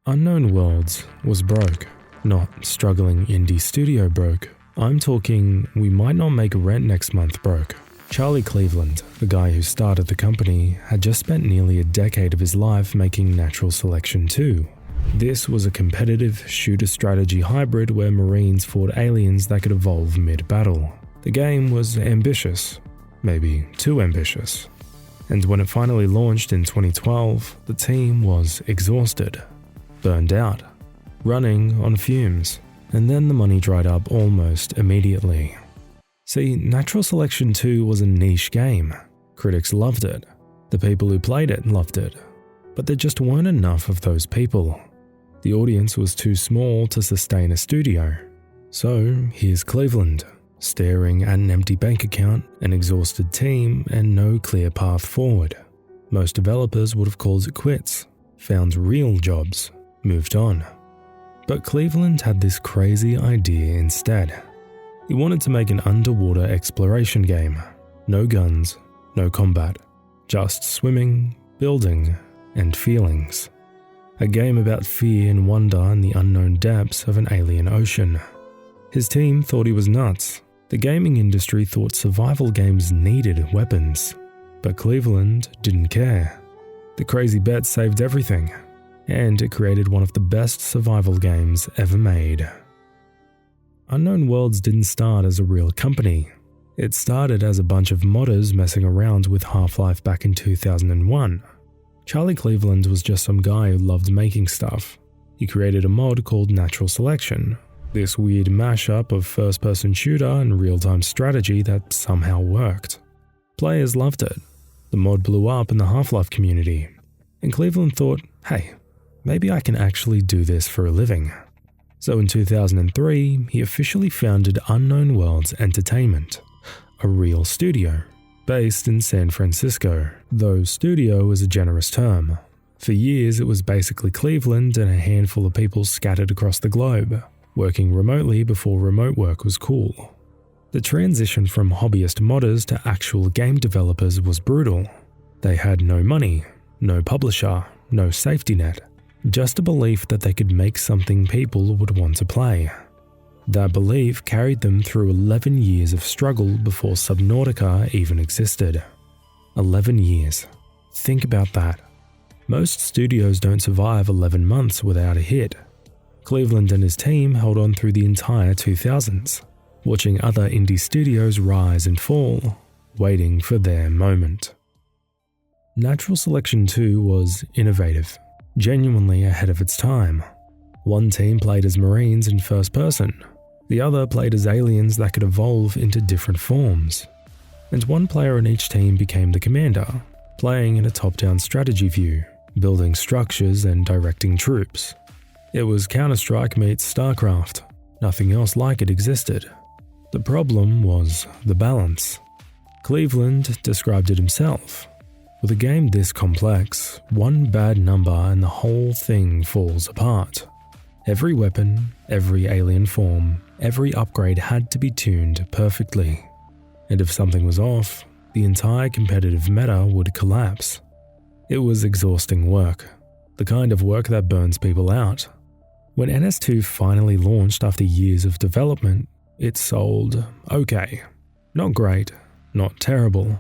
Unknown Worlds was broke, not struggling indie studio broke. I'm talking we might not make rent next month broke. Charlie Cleveland, the guy who started the company, had just spent nearly a decade of his life making Natural Selection 2. This was a competitive shooter strategy hybrid where Marines fought aliens that could evolve mid-battle. The game was ambitious, maybe too ambitious. And when it finally launched in 2012, the team was exhausted, burned out, running on fumes, and then the money dried up almost immediately. See, Natural Selection 2 was a niche game. Critics loved it. The people who played it loved it. But there just weren't enough of those people. The audience was too small to sustain a studio. So here's Cleveland, staring at an empty bank account, an exhausted team, and no clear path forward. Most developers would have called it quits, found real jobs, moved on. But Cleveland had this crazy idea instead. He wanted to make an underwater exploration game. No guns, no combat, just swimming, building, and feelings. A game about fear and wonder in the unknown depths of an alien ocean. His team thought he was nuts. The gaming industry thought survival games needed weapons. But Cleveland didn't care. The crazy bet saved everything, and it created one of the best survival games ever made. Unknown Worlds didn't start as a real company. It started as a bunch of modders messing around with Half-Life back in 2001. Charlie Cleveland was just some guy who loved making stuff. He created a mod called Natural Selection, this weird mashup of first-person shooter and real-time strategy that somehow worked. Players loved it. The mod blew up in the Half-Life community, and Cleveland thought, hey, maybe I can actually do this for a living. So in 2003, he officially founded Unknown Worlds Entertainment, a real studio, based in San Francisco, though studio is a generous term. For years, it was basically Cleveland and a handful of people scattered across the globe, working remotely before remote work was cool. The transition from hobbyist modders to actual game developers was brutal. They had no money, no publisher, no safety net, just a belief that they could make something people would want to play. That belief carried them through 11 years of struggle before Subnautica even existed. 11 years. Think about that. Most studios don't survive 11 months without a hit. Cleveland and his team held on through the entire 2000s, watching other indie studios rise and fall, waiting for their moment. Natural Selection 2 was innovative, genuinely ahead of its time. One team played as Marines in first person, the other played as aliens that could evolve into different forms, and one player in each team became the commander, playing in a top-down strategy view, building structures and directing troops. It was Counter-Strike meets StarCraft. Nothing else like it existed. The problem was the balance. Cleveland described it himself. With a game this complex, one bad number and the whole thing falls apart. Every weapon, every alien form, every upgrade had to be tuned perfectly. And if something was off, the entire competitive meta would collapse. It was exhausting work, the kind of work that burns people out. When NS2 finally launched after years of development, it sold okay. Not great, not terrible.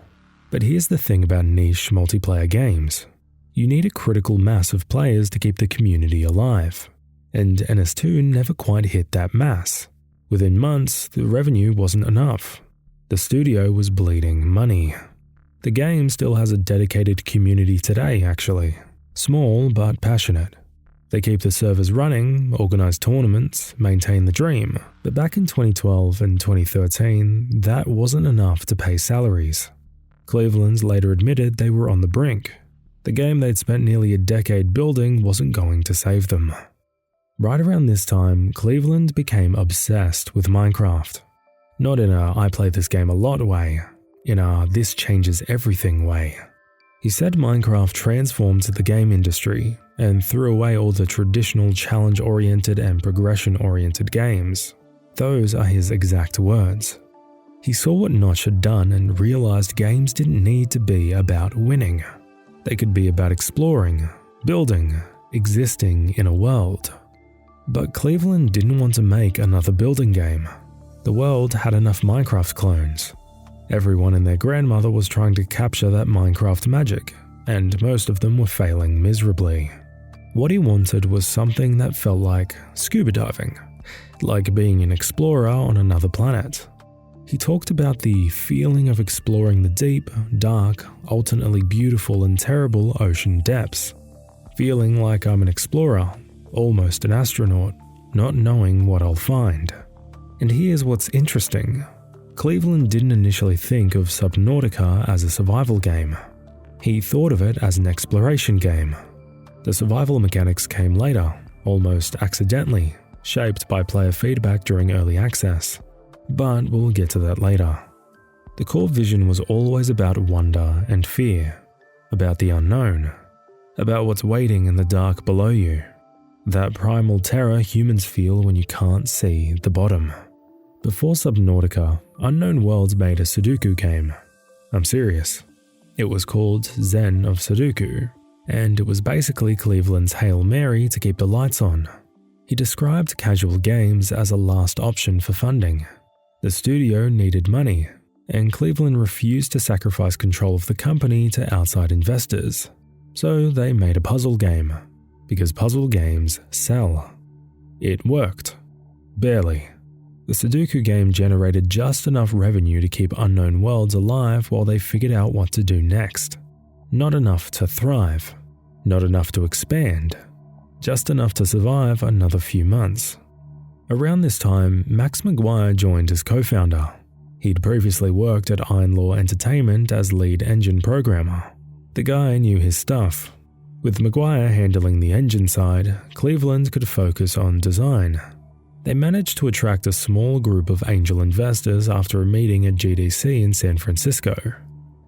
But here's the thing about niche multiplayer games. You need a critical mass of players to keep the community alive. And NS2 never quite hit that mass. Within months, the revenue wasn't enough. The studio was bleeding money. The game still has a dedicated community today, actually. Small but passionate. They keep the servers running, organize tournaments, maintain the dream. But back in 2012 and 2013, that wasn't enough to pay salaries. Cleveland later admitted they were on the brink. The game they'd spent nearly a decade building wasn't going to save them. Right around this time, Cleveland became obsessed with Minecraft. Not in a I play this game a lot way, in a this changes everything way. He said Minecraft transformed the game industry and threw away all the traditional challenge-oriented and progression-oriented games. Those are his exact words. He saw what Notch had done and realized games didn't need to be about winning. They could be about exploring, building, existing in a world. But Cleveland didn't want to make another building game. The world had enough Minecraft clones. Everyone and their grandmother was trying to capture that Minecraft magic, and most of them were failing miserably. What he wanted was something that felt like scuba diving, like being an explorer on another planet. He talked about the feeling of exploring the deep, dark, alternately beautiful and terrible ocean depths. Feeling like I'm an explorer, almost an astronaut, not knowing what I'll find. And here's what's interesting. Cleveland didn't initially think of Subnautica as a survival game. He thought of it as an exploration game. The survival mechanics came later, almost accidentally, shaped by player feedback during early access. But we'll get to that later. The core vision was always about wonder and fear, about the unknown, about what's waiting in the dark below you, that primal terror humans feel when you can't see the bottom. Before Subnautica, Unknown Worlds made a Sudoku game. I'm serious. It was called Zen of Sudoku, and it was basically Cleveland's Hail Mary to keep the lights on. He described casual games as a last option for funding. The studio needed money, and Cleveland refused to sacrifice control of the company to outside investors. So they made a puzzle game, because puzzle games sell. It worked. Barely. The Sudoku game generated just enough revenue to keep Unknown Worlds alive while they figured out what to do next. Not enough to thrive. Not enough to expand. Just enough to survive another few months. Around this time, Max Maguire joined as co-founder. He'd previously worked at Iron Law Entertainment as lead engine programmer. The guy knew his stuff. With Maguire handling the engine side, Cleveland could focus on design. They managed to attract a small group of angel investors after a meeting at GDC in San Francisco.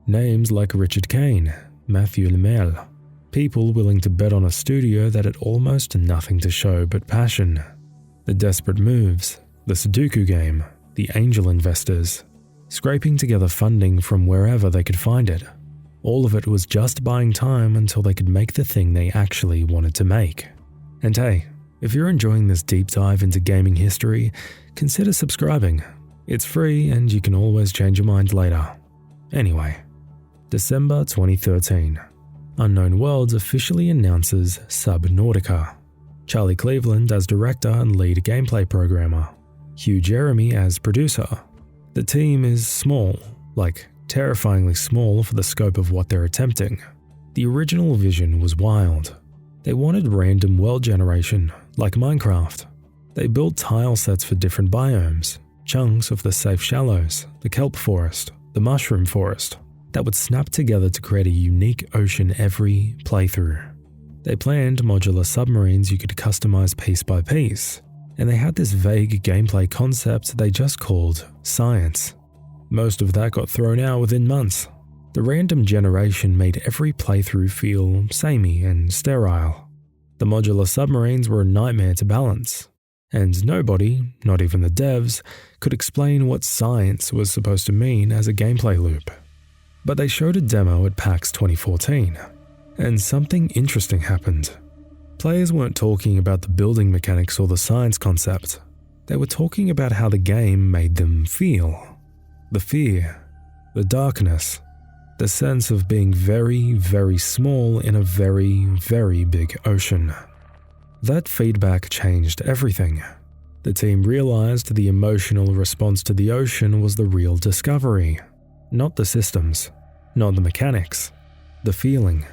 Names like Richard Kane, Matthew Lemel, people willing to bet on a studio that had almost nothing to show but passion. The desperate moves, the Sudoku game, the angel investors, scraping together funding from wherever they could find it. All of it was just buying time until they could make the thing they actually wanted to make. And hey, if you're enjoying this deep dive into gaming history, consider subscribing. It's free and you can always change your mind later. Anyway, December 2013. Unknown Worlds officially announces Subnautica. Charlie Cleveland as director and lead gameplay programmer. Hugh Jeremy as producer. The team is small, like terrifyingly small for the scope of what they're attempting. The original vision was wild. They wanted random world generation, like Minecraft. They built tile sets for different biomes, chunks of the safe shallows, the kelp forest, the mushroom forest, that would snap together to create a unique ocean every playthrough. They planned modular submarines you could customize piece by piece, and they had this vague gameplay concept they just called science. Most of that got thrown out within months. The random generation made every playthrough feel samey and sterile. The modular submarines were a nightmare to balance, and nobody, not even the devs, could explain what science was supposed to mean as a gameplay loop. But they showed a demo at PAX 2014, and something interesting happened. Players weren't talking about the building mechanics or the science concept. They were talking about how the game made them feel. The fear, the darkness, the sense of being very, very small in a very, very big ocean. That feedback changed everything. The team realized the emotional response to the ocean was the real discovery. Not the systems, not the mechanics, the feeling.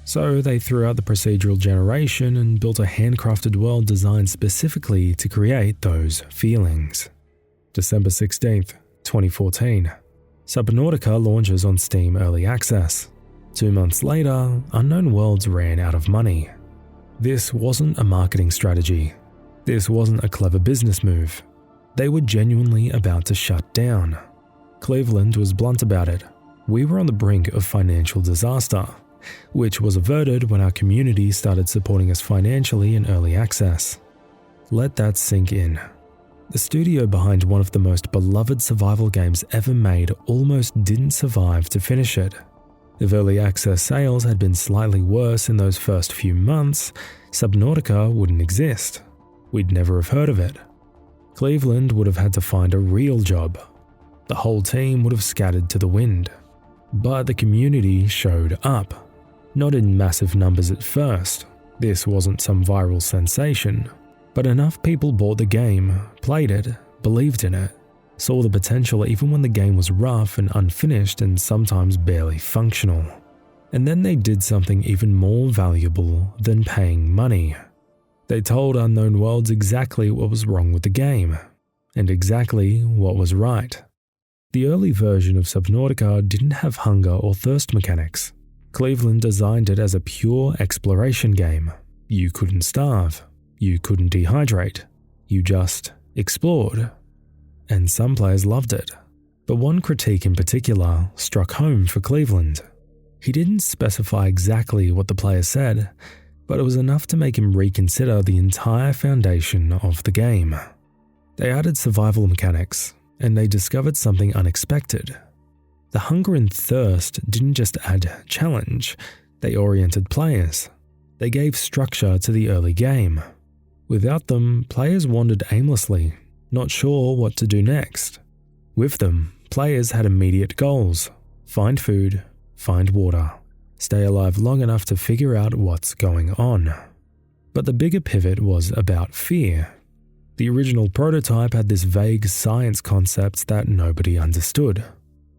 So they threw out the procedural generation and built a handcrafted world designed specifically to create those feelings. December 16th, 2014. Subnautica launches on Steam Early Access. 2 months later, Unknown Worlds ran out of money. This wasn't a marketing strategy. This wasn't a clever business move. They were genuinely about to shut down. Cleveland was blunt about it. We were on the brink of financial disaster, which was averted when our community started supporting us financially in early access. Let that sink in. The studio behind one of the most beloved survival games ever made almost didn't survive to finish it. If early access sales had been slightly worse in those first few months, Subnautica wouldn't exist. We'd never have heard of it. Cleveland would have had to find a real job. The whole team would have scattered to the wind. But the community showed up. Not in massive numbers at first. This wasn't some viral sensation. But enough people bought the game, played it, believed in it, saw the potential even when the game was rough and unfinished and sometimes barely functional. And then they did something even more valuable than paying money. They told Unknown Worlds exactly what was wrong with the game, and exactly what was right. The early version of Subnautica didn't have hunger or thirst mechanics. Cleveland designed it as a pure exploration game. You couldn't starve. You couldn't dehydrate. You just explored. And some players loved it. But one critique in particular struck home for Cleveland. He didn't specify exactly what the player said, but it was enough to make him reconsider the entire foundation of the game. They added survival mechanics, and they discovered something unexpected. The hunger and thirst didn't just add challenge, they oriented players. They gave structure to the early game. Without them, players wandered aimlessly, not sure what to do next. With them, players had immediate goals: find food, find water, stay alive long enough to figure out what's going on. But the bigger pivot was about fear. The original prototype had this vague science concept that nobody understood.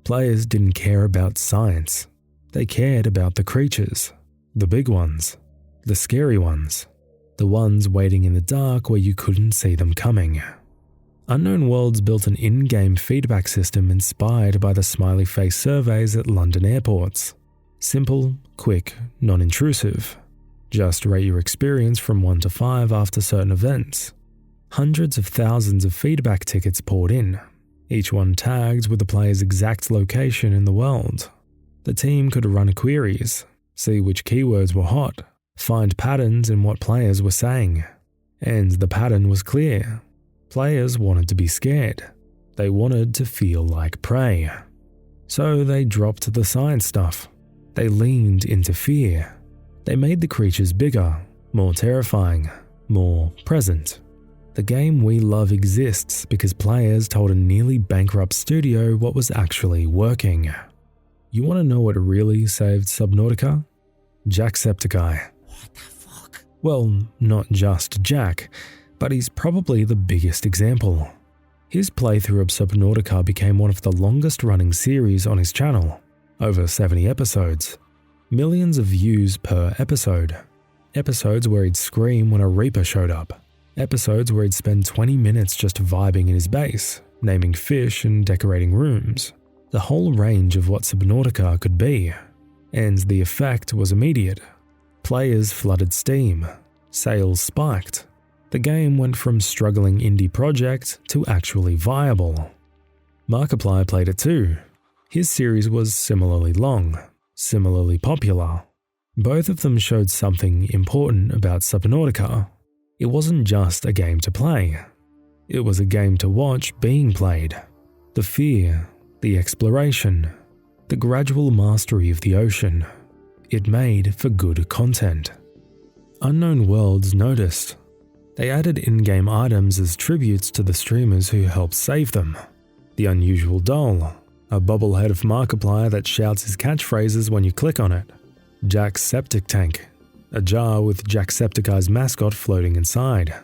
Players didn't care about science. They cared about the creatures, the big ones, the scary ones, the ones waiting in the dark where you couldn't see them coming. Unknown Worlds built an in-game feedback system inspired by the smiley face surveys at London airports. Simple, quick, non-intrusive. Just rate your experience from 1 to 5 after certain events. Hundreds of thousands of feedback tickets poured in, each one tagged with the player's exact location in the world. The team could run queries, see which keywords were hot, find patterns in what players were saying. And the pattern was clear. Players wanted to be scared. They wanted to feel like prey. So they dropped the science stuff. They leaned into fear. They made the creatures bigger, more terrifying, more present. The game we love exists because players told a nearly bankrupt studio what was actually working. You want to know what really saved Subnautica? Jacksepticeye. What the fuck? Well, not just Jack, but he's probably the biggest example. His playthrough of Subnautica became one of the longest running series on his channel, over 70 episodes. Millions of views per episode. Episodes where he'd scream when a Reaper showed up. Episodes where he'd spend 20 minutes just vibing in his base, naming fish and decorating rooms. The whole range of what Subnautica could be. And the effect was immediate. Players flooded Steam. Sales spiked. The game went from struggling indie project to actually viable. Markiplier played it too. His series was similarly long, similarly popular. Both of them showed something important about Subnautica. It wasn't just a game to play. It was a game to watch being played. The fear, the exploration, the gradual mastery of the ocean. It made for good content. Unknown Worlds noticed. They added in-game items as tributes to the streamers who helped save them. The unusual doll, a bobblehead of Markiplier that shouts his catchphrases when you click on it. Jack's septic tank, a jar with Jacksepticeye's mascot floating inside.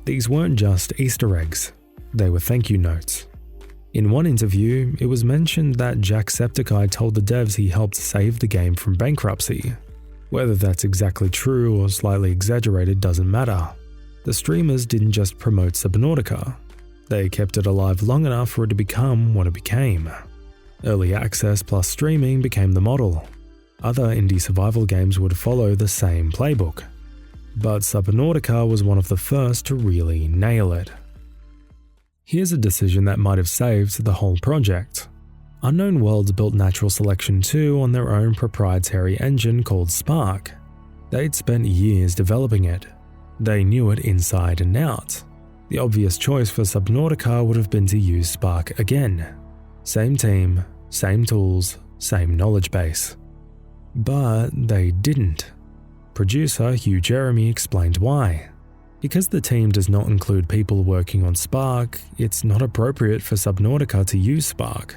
These weren't just Easter eggs, they were thank you notes. In one interview, it was mentioned that Jacksepticeye told the devs he helped save the game from bankruptcy. Whether that's exactly true or slightly exaggerated doesn't matter. The streamers didn't just promote Subnautica, they kept it alive long enough for it to become what it became. Early access plus streaming became the model. Other indie survival games would follow the same playbook. But Subnautica was one of the first to really nail it. Here's a decision that might have saved the whole project. Unknown Worlds built Natural Selection 2 on their own proprietary engine called Spark. They'd spent years developing it. They knew it inside and out. The obvious choice for Subnautica would have been to use Spark again. Same team, same tools, same knowledge base. But they didn't. Producer Hugh Jeremy explained why. Because the team does not include people working on Spark, it's not appropriate for Subnautica to use Spark.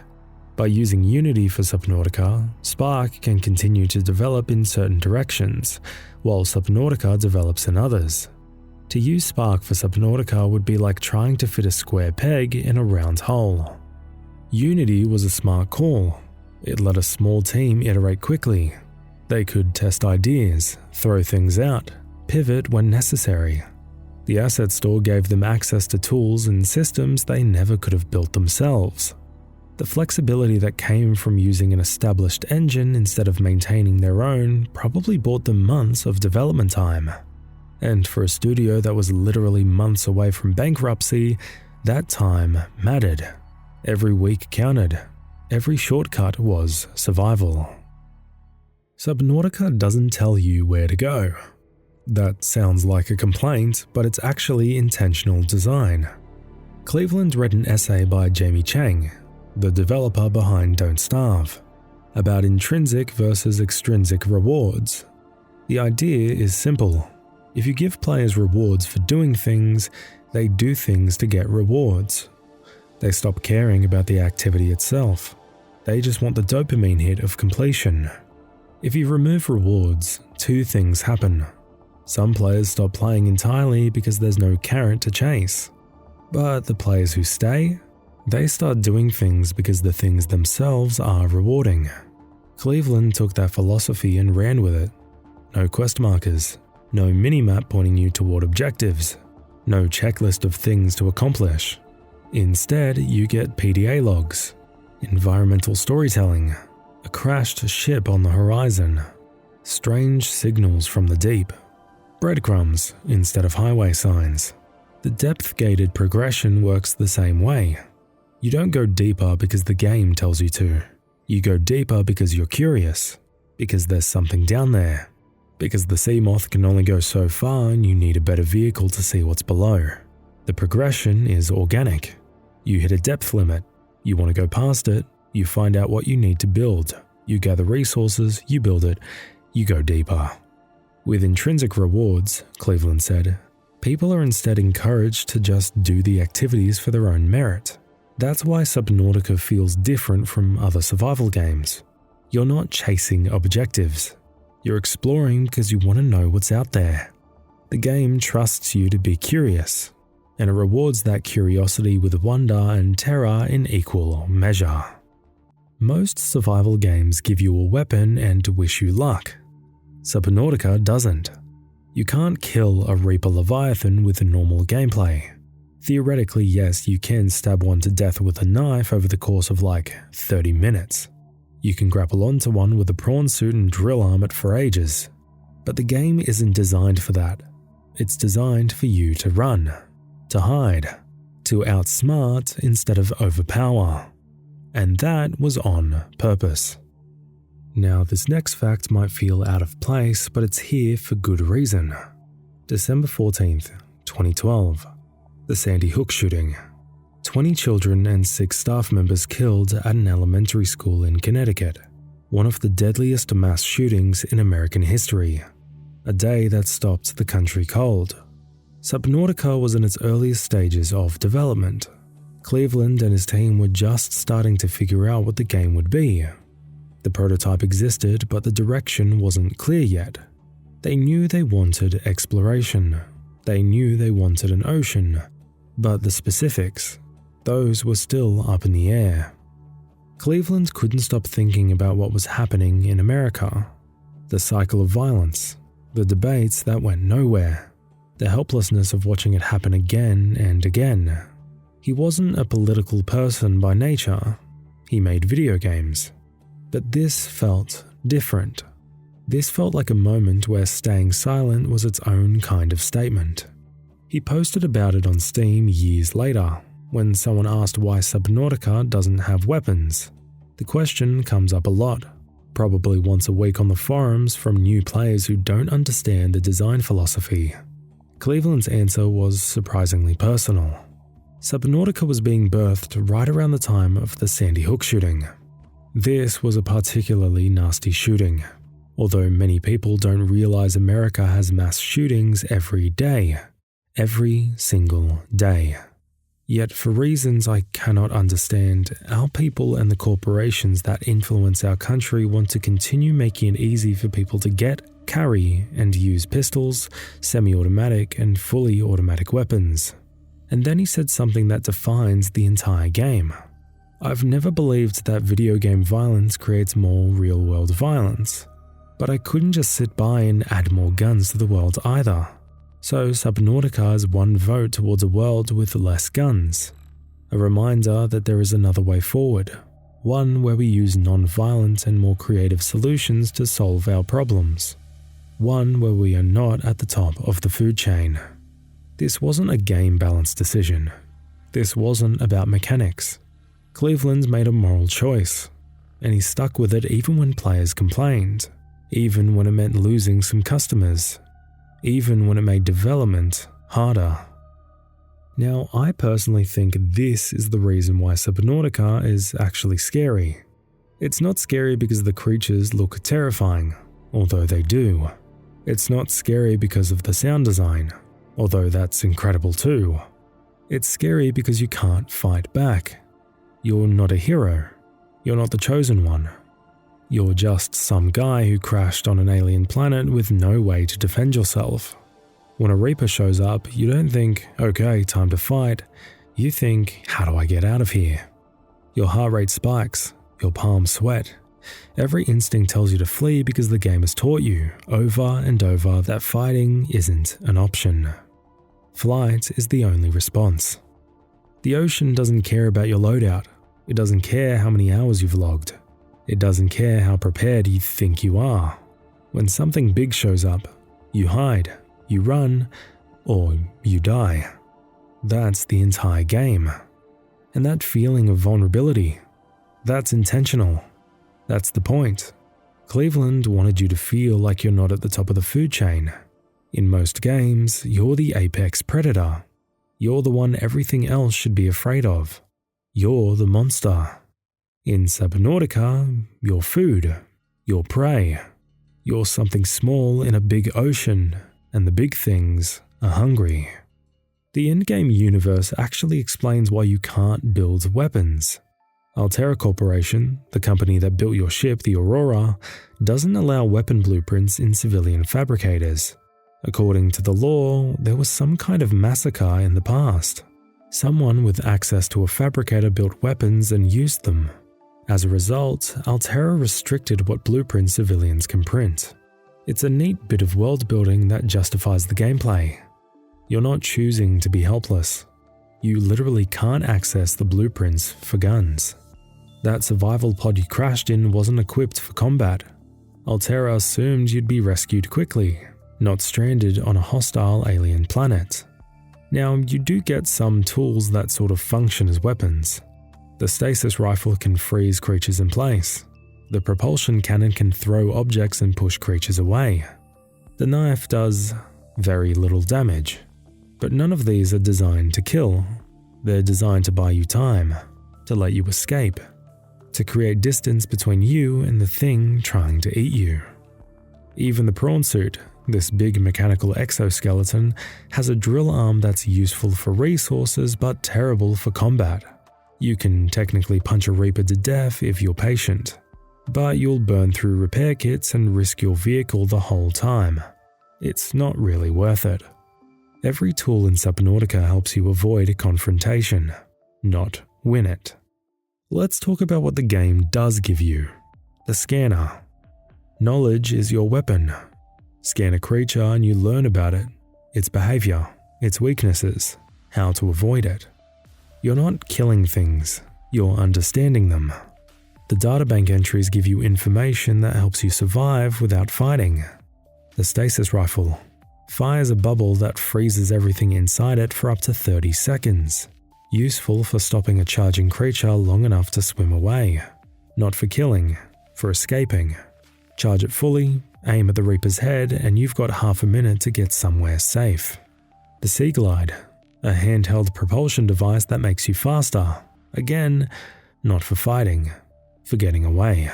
By using Unity for Subnautica, Spark can continue to develop in certain directions, while Subnautica develops in others. To use Spark for Subnautica would be like trying to fit a square peg in a round hole. Unity was a smart call. It let a small team iterate quickly. They could test ideas, throw things out, pivot when necessary. The asset store gave them access to tools and systems they never could have built themselves. The flexibility that came from using an established engine instead of maintaining their own probably bought them months of development time. And for a studio that was literally months away from bankruptcy, that time mattered. Every week counted. Every shortcut was survival. Subnautica doesn't tell you where to go. That sounds like a complaint, but it's actually intentional design. Cleveland read an essay by Jamie Chang, the developer behind Don't Starve, about intrinsic versus extrinsic rewards. The idea is simple. If you give players rewards for doing things, they do things to get rewards. They stop caring about the activity itself. They just want the dopamine hit of completion. If you remove rewards, two things happen. Some players stop playing entirely because there's no carrot to chase. But the players who stay, they start doing things because the things themselves are rewarding. Cleveland took that philosophy and ran with it. No quest markers, no minimap pointing you toward objectives, no checklist of things to accomplish. Instead, you get PDA logs, environmental storytelling, a crashed ship on the horizon, strange signals from the deep, breadcrumbs instead of highway signs. The depth-gated progression works the same way. You don't go deeper because the game tells you to. You go deeper because you're curious, because there's something down there, because the sea moth can only go so far and you need a better vehicle to see what's below. The progression is organic. You hit a depth limit. You want to go past it. You find out what you need to build. You gather resources, you build it, you go deeper. With intrinsic rewards, Cleveland said, people are instead encouraged to just do the activities for their own merit. That's why Subnautica feels different from other survival games. You're not chasing objectives. You're exploring because you want to know what's out there. The game trusts you to be curious, and it rewards that curiosity with wonder and terror in equal measure. Most survival games give you a weapon and wish you luck. Subnautica doesn't. You can't kill a Reaper Leviathan with normal gameplay. Theoretically, yes, you can stab one to death with a knife over the course of like 30 minutes. You can grapple onto one with a prawn suit and drill arm it for ages. But the game isn't designed for that. It's designed for you to run, to hide, to outsmart instead of overpower. And that was on purpose. Now, this next fact might feel out of place, but it's here for good reason. December 14th, 2012. The Sandy Hook shooting. 20 children and 6 staff members killed at an elementary school in Connecticut. One of the deadliest mass shootings in American history. A day that stopped the country cold. Subnautica was in its earliest stages of development. Cleveland and his team were just starting to figure out what the game would be. The prototype existed, but the direction wasn't clear yet. They knew they wanted exploration. They knew they wanted an ocean. But the specifics, those were still up in the air. Cleveland couldn't stop thinking about what was happening in America. The cycle of violence, the debates that went nowhere, the helplessness of watching it happen again and again. He wasn't a political person by nature. He made video games. But this felt different. This felt like a moment where staying silent was its own kind of statement. He posted about it on Steam years later, when someone asked why Subnautica doesn't have weapons. The question comes up a lot, probably once a week on the forums from new players who don't understand the design philosophy. Cleveland's answer was surprisingly personal. Subnautica was being birthed right around the time of the Sandy Hook shooting. This was a particularly nasty shooting. Although many people don't realize America has mass shootings every day. Every single day. Yet for reasons I cannot understand, our people and the corporations that influence our country want to continue making it easy for people to get, carry, and use pistols, semi-automatic and fully automatic weapons. And then he said something that defines the entire game. I've never believed that video game violence creates more real-world violence. But I couldn't just sit by and add more guns to the world either. So Subnautica is one vote towards a world with less guns. A reminder that there is another way forward. One where we use non-violent and more creative solutions to solve our problems. One where we are not at the top of the food chain. This wasn't a game balance decision. This wasn't about mechanics. Cleveland made a moral choice. And he stuck with it even when players complained. Even when it meant losing some customers. Even when it made development harder. Now, I personally think this is the reason why Subnautica is actually scary. It's not scary because the creatures look terrifying, although they do. It's not scary because of the sound design, although that's incredible too. It's scary because you can't fight back. You're not a hero. You're not the chosen one. You're just some guy who crashed on an alien planet with no way to defend yourself. When a Reaper shows up, you don't think, okay, time to fight. You think, how do I get out of here? Your heart rate spikes, your palms sweat. Every instinct tells you to flee because the game has taught you, over and over, that fighting isn't an option. Flight is the only response. The ocean doesn't care about your loadout. It doesn't care how many hours you've logged. It doesn't care how prepared you think you are. When something big shows up, you hide, you run, or you die. That's the entire game. And that feeling of vulnerability, that's intentional. That's the point. Cleveland wanted you to feel like you're not at the top of the food chain. In most games, you're the apex predator. You're the one everything else should be afraid of. You're the monster. In Subnautica, you're food, you're prey, you're something small in a big ocean, and the big things are hungry. The endgame universe actually explains why you can't build weapons. Altera Corporation, the company that built your ship, the Aurora, doesn't allow weapon blueprints in civilian fabricators. According to the law, there was some kind of massacre in the past. Someone with access to a fabricator built weapons and used them. As a result, Altera restricted what blueprints civilians can print. It's a neat bit of world building that justifies the gameplay. You're not choosing to be helpless. You literally can't access the blueprints for guns. That survival pod you crashed in wasn't equipped for combat. Altera assumed you'd be rescued quickly, not stranded on a hostile alien planet. Now, you do get some tools that sort of function as weapons. The stasis rifle can freeze creatures in place. The propulsion cannon can throw objects and push creatures away. The knife does very little damage. But none of these are designed to kill. They're designed to buy you time, to let you escape, to create distance between you and the thing trying to eat you. Even the prawn suit, this big mechanical exoskeleton, has a drill arm that's useful for resources but terrible for combat. You can technically punch a Reaper to death if you're patient, but you'll burn through repair kits and risk your vehicle the whole time. It's not really worth it. Every tool in Subnautica helps you avoid a confrontation, not win it. Let's talk about what the game does give you. The scanner. Knowledge is your weapon. Scan a creature and you learn about it, its behavior, its weaknesses, how to avoid it. You're not killing things, you're understanding them. The databank entries give you information that helps you survive without fighting. The stasis rifle fires a bubble that freezes everything inside it for up to 30 seconds. Useful for stopping a charging creature long enough to swim away. Not for killing, for escaping. Charge it fully, aim at the Reaper's head, and you've got half a minute to get somewhere safe. The Sea Glide, a handheld propulsion device that makes you faster. Again, not for fighting, for getting away.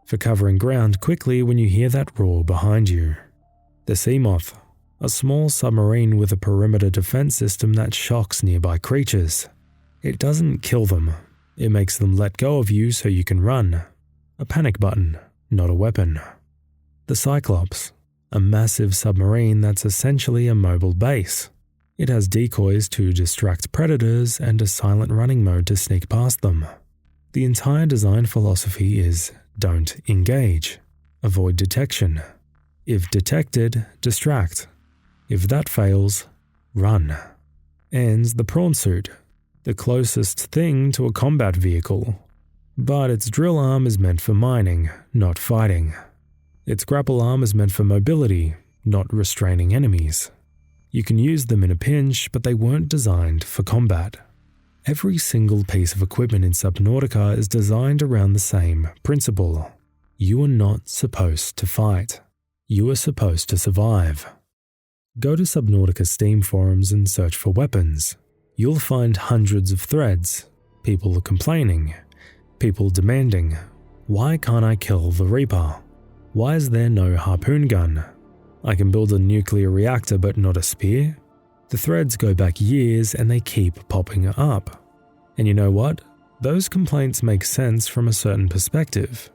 for covering ground quickly when you hear that roar behind you. The Seamoth, a small submarine with a perimeter defense system that shocks nearby creatures. It doesn't kill them, it makes them let go of you so you can run. A panic button, not a weapon. The Cyclops, a massive submarine that's essentially a mobile base. It has decoys to distract predators and a silent running mode to sneak past them. The entire design philosophy is don't engage, avoid detection. If detected, distract. If that fails, run. And the prawn suit, the closest thing to a combat vehicle. But its drill arm is meant for mining, not fighting. Its grapple arm is meant for mobility, not restraining enemies. You can use them in a pinch, but they weren't designed for combat. Every single piece of equipment in Subnautica is designed around the same principle. You are not supposed to fight. You are supposed to survive. Go to Subnautica Steam forums and search for weapons. You'll find hundreds of threads. People are complaining. People demanding, why can't I kill the Reaper? Why is there no harpoon gun? I can build a nuclear reactor but not a spear? The threads go back years and they keep popping up. And you know what? Those complaints make sense from a certain perspective.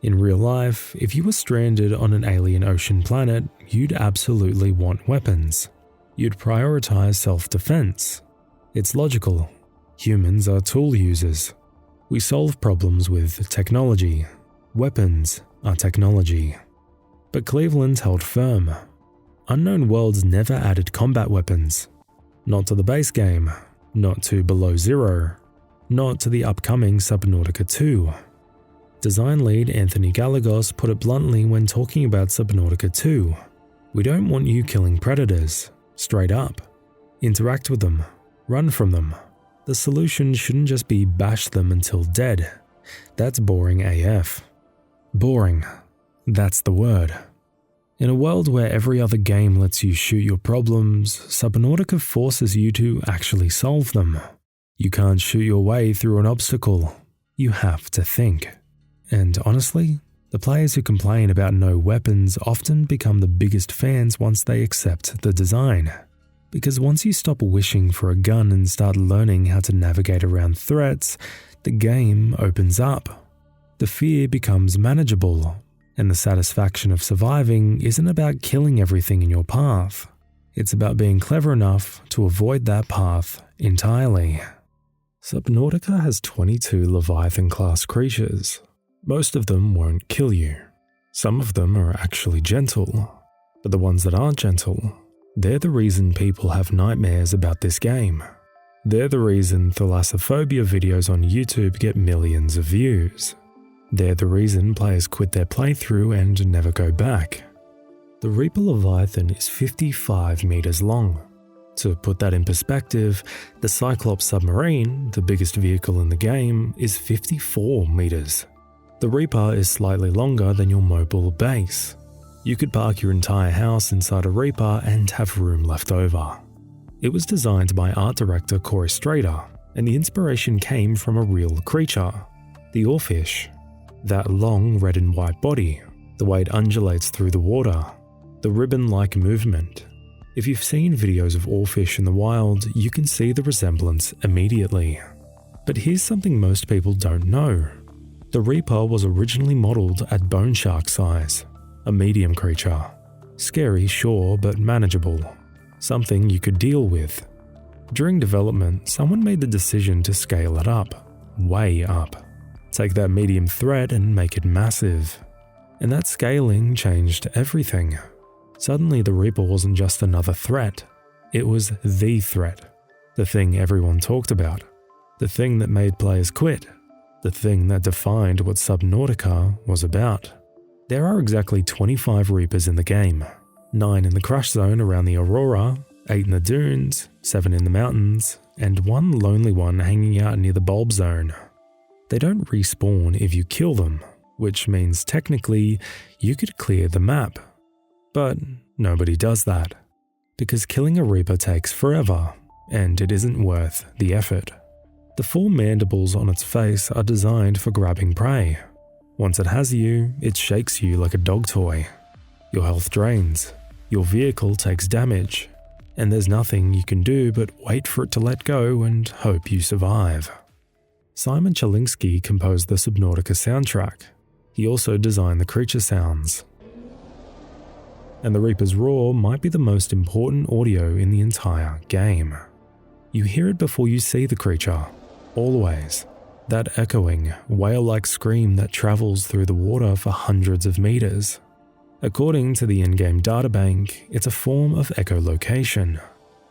In real life, if you were stranded on an alien ocean planet, you'd absolutely want weapons. You'd prioritize self-defense. It's logical. Humans are tool users. We solve problems with technology. Weapons are technology. But Cleveland held firm. Unknown Worlds never added combat weapons. Not to the base game, not to Below Zero, not to the upcoming Subnautica 2. Design lead Anthony Gallegos put it bluntly when talking about Subnautica 2. We don't want you killing predators, straight up. Interact with them, run from them. The solution shouldn't just be bash them until dead. That's boring AF. Boring. That's the word. In a world where every other game lets you shoot your problems, Subnautica forces you to actually solve them. You can't shoot your way through an obstacle. You have to think. And honestly, the players who complain about no weapons often become the biggest fans once they accept the design. Because once you stop wishing for a gun and start learning how to navigate around threats, the game opens up. The fear becomes manageable, and the satisfaction of surviving isn't about killing everything in your path. It's about being clever enough to avoid that path entirely. Subnautica has 22 Leviathan-class creatures. Most of them won't kill you. Some of them are actually gentle. But the ones that aren't gentle, they're the reason people have nightmares about this game. They're the reason thalassophobia videos on YouTube get millions of views. They're the reason players quit their playthrough and never go back. The Reaper Leviathan is 55 meters long. To put that in perspective, the Cyclops submarine, the biggest vehicle in the game, is 54 meters. The Reaper is slightly longer than your mobile base. You could park your entire house inside a Reaper and have room left over. It was designed by art director Corey Strader, and the inspiration came from a real creature, the oarfish. That long red and white body, the way it undulates through the water, the ribbon-like movement. If you've seen videos of oarfish in the wild, you can see the resemblance immediately. But here's something most people don't know. The Reaper was originally modelled at bone shark size, a medium creature. Scary, sure, but manageable. Something you could deal with. During development, someone made the decision to scale it up, way up. Take that medium threat and make it massive. And that scaling changed everything. Suddenly the Reaper wasn't just another threat. It was the threat. The thing everyone talked about. The thing that made players quit. The thing that defined what Subnautica was about. There are exactly 25 Reapers in the game. 9 in the crush zone around the Aurora, 8 in the dunes, 7 in the mountains, and 1 lonely one hanging out near the bulb zone. They don't respawn if you kill them, which means technically you could clear the map. But nobody does that, because killing a Reaper takes forever, and it isn't worth the effort. The 4 mandibles on its face are designed for grabbing prey. Once it has you, it shakes you like a dog toy. Your health drains, your vehicle takes damage, and there's nothing you can do but wait for it to let go and hope you survive. Simon Chalinsky composed the Subnautica soundtrack. He also designed the creature sounds. And the Reaper's roar might be the most important audio in the entire game. You hear it before you see the creature, always. That echoing, whale-like scream that travels through the water for hundreds of meters. According to the in-game databank, it's a form of echolocation.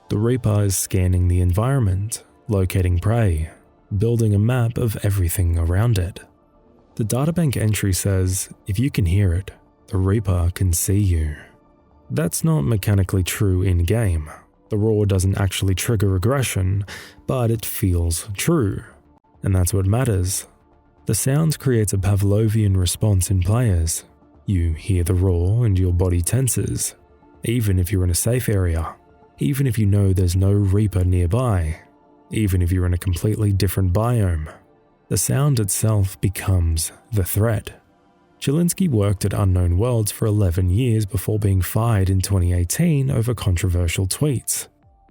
The Reaper is scanning the environment, locating prey, building a map of everything around it. The databank entry says, if you can hear it, the Reaper can see you. That's not mechanically true in-game. The roar doesn't actually trigger aggression, but it feels true. And that's what matters. The sound creates a Pavlovian response in players. You hear the roar and your body tenses, even if you're in a safe area, even if you know there's no Reaper nearby, even if you're in a completely different biome. The sound itself becomes the threat. Chalinsky worked at Unknown Worlds for 11 years before being fired in 2018 over controversial tweets.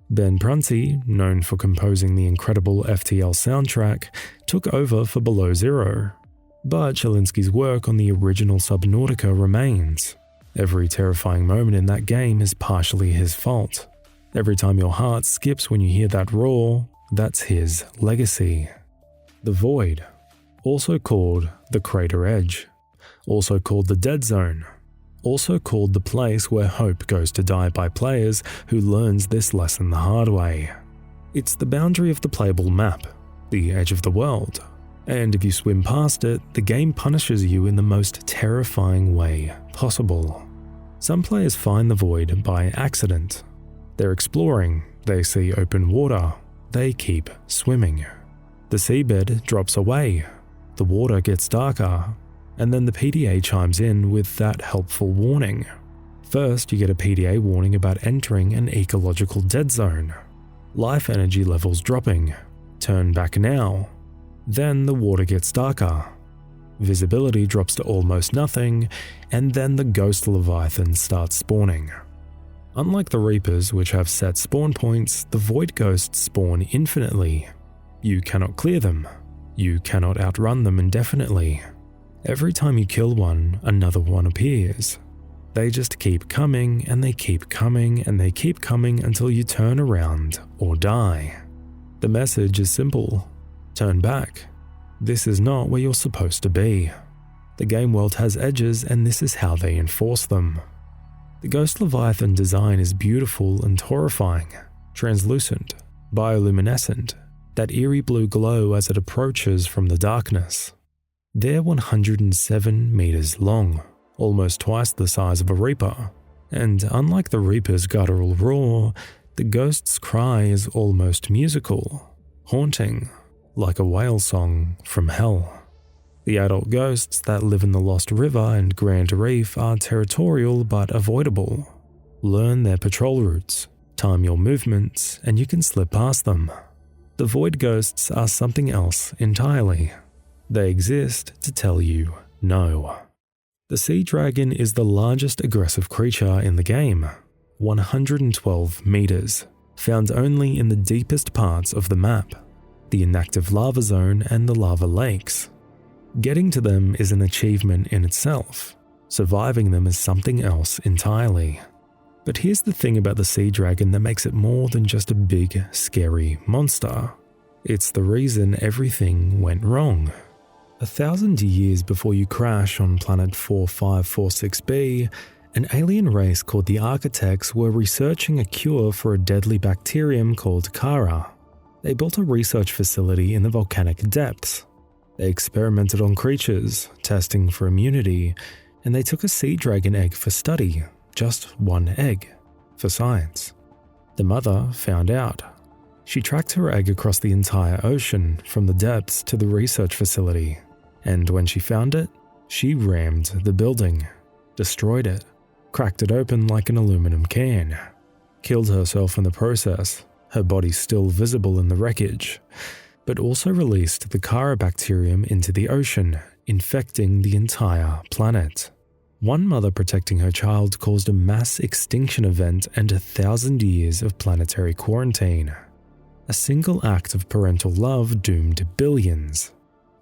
Ben Prunty, known for composing the incredible FTL soundtrack, took over for Below Zero. But Chalinsky's work on the original Subnautica remains. Every terrifying moment in that game is partially his fault. Every time your heart skips when you hear that roar, that's his legacy. The Void, also called the Crater Edge, also called the Dead Zone, also called the place where hope goes to die by players who learns this lesson the hard way. It's the boundary of the playable map, the edge of the world, and if you swim past it, the game punishes you in the most terrifying way possible. Some players find the Void by accident. They're exploring, they see open water, they keep swimming. The seabed drops away, the water gets darker, and then the PDA chimes in with that helpful warning. First, you get a PDA warning about entering an ecological dead zone. Life energy levels dropping. Turn back now. Then the water gets darker. Visibility drops to almost nothing, and then the ghost leviathan starts spawning. Unlike the Reapers, which have set spawn points, the Void Ghosts spawn infinitely. You cannot clear them. You cannot outrun them indefinitely. Every time you kill one, another one appears. They just keep coming, and they keep coming, and they keep coming until you turn around or die. The message is simple. Turn back. This is not where you're supposed to be. The game world has edges, and this is how they enforce them. The Ghost Leviathan design is beautiful and horrifying, translucent, bioluminescent, that eerie blue glow as it approaches from the darkness. They're 107 meters long, almost twice the size of a Reaper, and unlike the Reaper's guttural roar, the Ghost's cry is almost musical, haunting, like a whale song from hell. The adult ghosts that live in the Lost River and Grand Reef are territorial but avoidable. Learn their patrol routes, time your movements, and you can slip past them. The Void Ghosts are something else entirely. They exist to tell you no. The Sea Dragon is the largest aggressive creature in the game, 112 meters, found only in the deepest parts of the map, the inactive lava zone and the lava lakes. Getting to them is an achievement in itself. Surviving them is something else entirely. But here's the thing about the Sea Dragon that makes it more than just a big, scary monster. It's the reason everything went wrong. 1,000 years before you crash on planet 4546b, an alien race called the Architects were researching a cure for a deadly bacterium called Kara. They built a research facility in the volcanic depths. They experimented on creatures, testing for immunity, and they took a sea dragon egg for study, just one egg, for science. The mother found out. She tracked her egg across the entire ocean, from the depths to the research facility, and when she found it, she rammed the building, destroyed it, cracked it open like an aluminum can, killed herself in the process, her body still visible in the wreckage, but also released the Kara bacterium into the ocean, infecting the entire planet. One mother protecting her child caused a mass extinction event and 1,000 years of planetary quarantine. A single act of parental love doomed billions.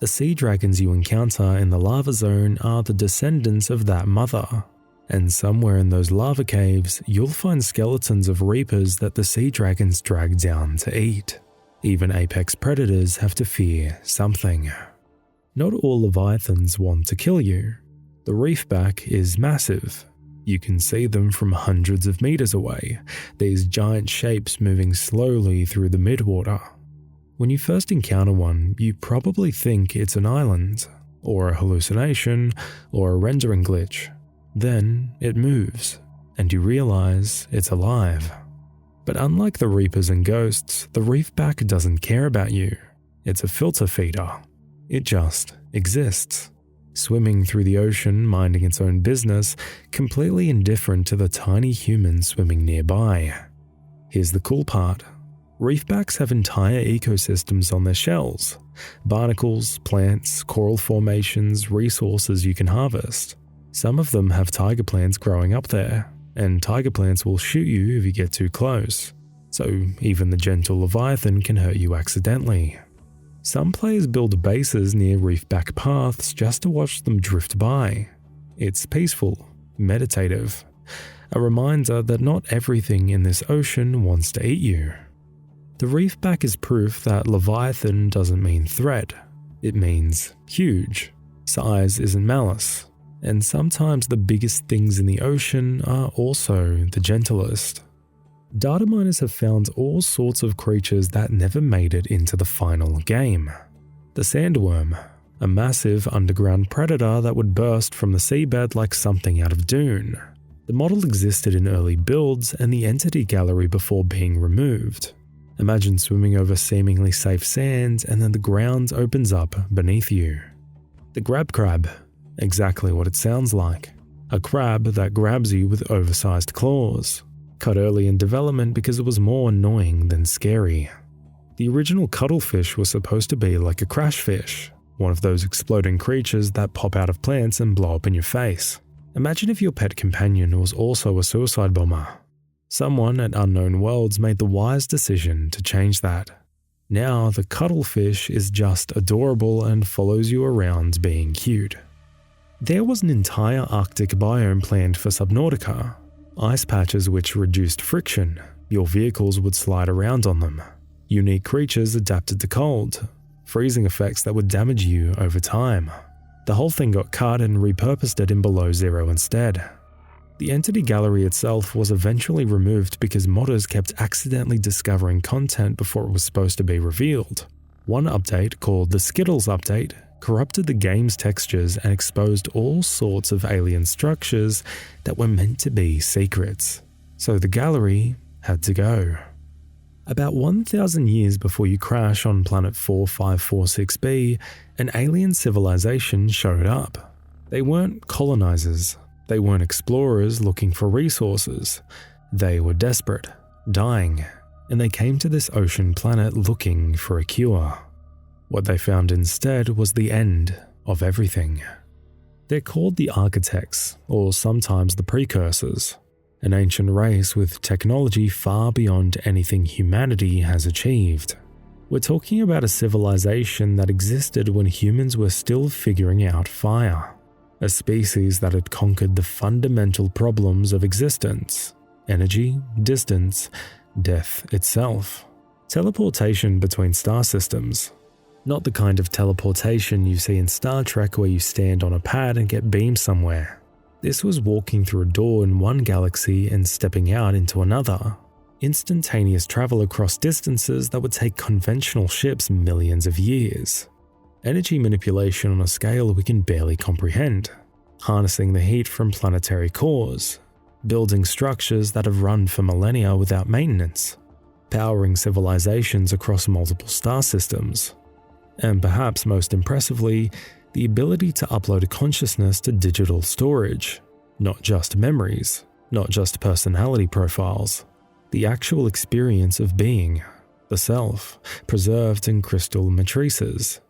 The sea dragons you encounter in the lava zone are the descendants of that mother. And somewhere in those lava caves, you'll find skeletons of reapers that the sea dragons drag down to eat. Even apex predators have to fear something. Not all leviathans want to kill you. The reefback is massive. You can see them from hundreds of meters away, these giant shapes moving slowly through the midwater. When you first encounter one, you probably think it's an island, or a hallucination, or a rendering glitch. Then it moves, and you realize it's alive. But unlike the reapers and ghosts, the reefback doesn't care about you. It's a filter feeder. It just exists, swimming through the ocean, minding its own business, completely indifferent to the tiny humans swimming nearby. Here's the cool part. Reefbacks have entire ecosystems on their shells. Barnacles, plants, coral formations, resources you can harvest. Some of them have tiger plants growing up there, and tiger plants will shoot you if you get too close. So even the gentle leviathan can hurt you accidentally. Some players build bases near reefback paths just to watch them drift by. It's peaceful, meditative, a reminder that not everything in this ocean wants to eat you. The reefback is proof that leviathan doesn't mean threat, it means huge. Size isn't malice, and sometimes the biggest things in the ocean are also the gentlest. Data miners have found all sorts of creatures that never made it into the final game. The sandworm, a massive underground predator that would burst from the seabed like something out of Dune. The model existed in early builds and the entity gallery before being removed. Imagine swimming over seemingly safe sand and then the ground opens up beneath you. The grab crab, exactly what it sounds like. A crab that grabs you with oversized claws. Cut early in development because it was more annoying than scary. The original cuttlefish was supposed to be like a crash fish, one of those exploding creatures that pop out of plants and blow up in your face. Imagine if your pet companion was also a suicide bomber. Someone at Unknown Worlds made the wise decision to change that. Now the cuttlefish is just adorable and follows you around being cute. There was an entire Arctic biome planned for Subnautica. Ice patches which reduced friction, your vehicles would slide around on them. Unique creatures adapted to cold, freezing effects that would damage you over time. The whole thing got cut and repurposed it in below zero instead. The entity gallery itself was eventually removed because modders kept accidentally discovering content before it was supposed to be revealed. One update, called the Skittles update, corrupted the game's textures and exposed all sorts of alien structures that were meant to be secrets. So the gallery had to go. About 1,000 years before you crash on planet 4546b, an alien civilization showed up. They weren't colonizers. They weren't explorers looking for resources. They were desperate, dying, and they came to this ocean planet looking for a cure. What they found instead was the end of everything. They're called the Architects, or sometimes the Precursors, an ancient race with technology far beyond anything humanity has achieved. We're talking about a civilization that existed when humans were still figuring out fire, a species that had conquered the fundamental problems of existence: energy, distance, death itself, teleportation between star systems. Not the kind of teleportation you see in Star Trek where you stand on a pad and get beamed somewhere. This was walking through a door in one galaxy and stepping out into another. Instantaneous travel across distances that would take conventional ships millions of years. Energy manipulation on a scale we can barely comprehend. Harnessing the heat from planetary cores. Building structures that have run for millennia without maintenance. Powering civilizations across multiple star systems. And perhaps most impressively, the ability to upload consciousness to digital storage. Not just memories, not just personality profiles. The actual experience of being, the self, preserved in crystal matrices.